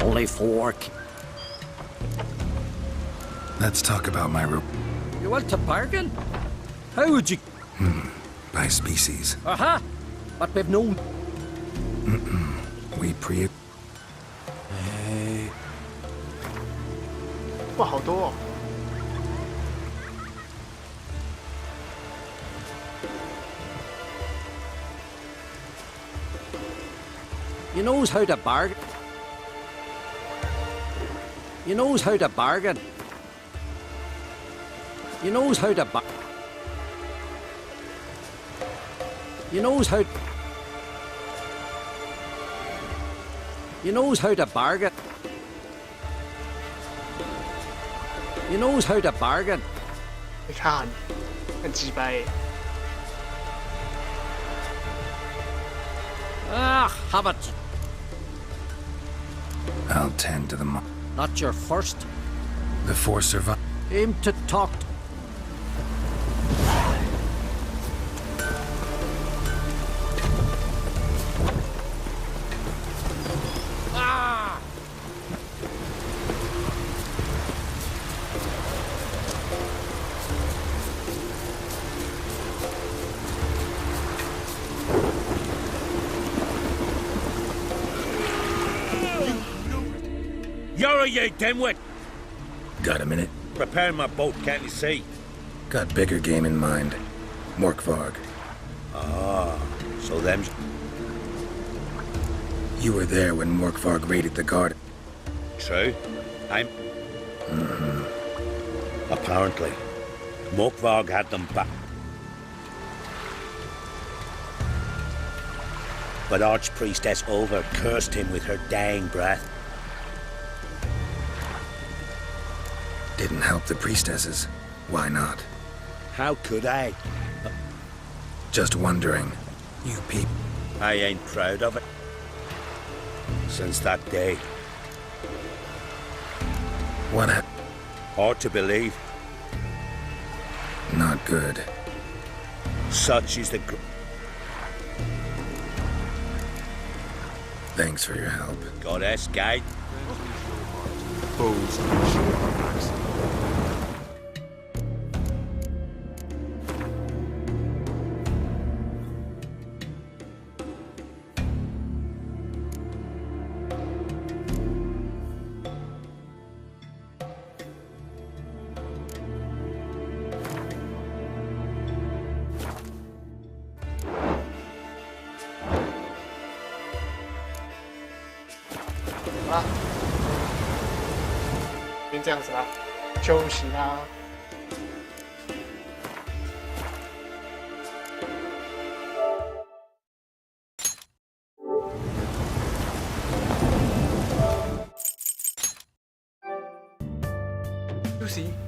Only 4... Let's talk about my route. You want to bargain? How would you... By species. Aha! But we've known... We pre... 哇，好多哦！ He knows how to bargain. He knows how to bargain. He knows how to He knows how... He knows how to bargain. He knows how to bargain. 你看，很鸡掰。 Ah, have it. I'll tend to the Not your first. The four survive. Aim to talk. Ah! You're you dimwit! Got a minute? Repairing my boat, can't you see? Got bigger game in mind. Morkvarg. Ah, so them's... You were there when Morkvarg raided the garden. True. I'm... Apparently. Morkvarg had them back. But Archpriestess Over cursed him with her dying breath. Didn't help the priestesses. Why not? How could I? Just wondering. You people... I ain't proud of it. Since that day. What happened? Hard to believe. Not good. Such is the... Thanks for your help. Goddess guide. Foes and show our backs.好了，先这样子啦，休息啦。休息。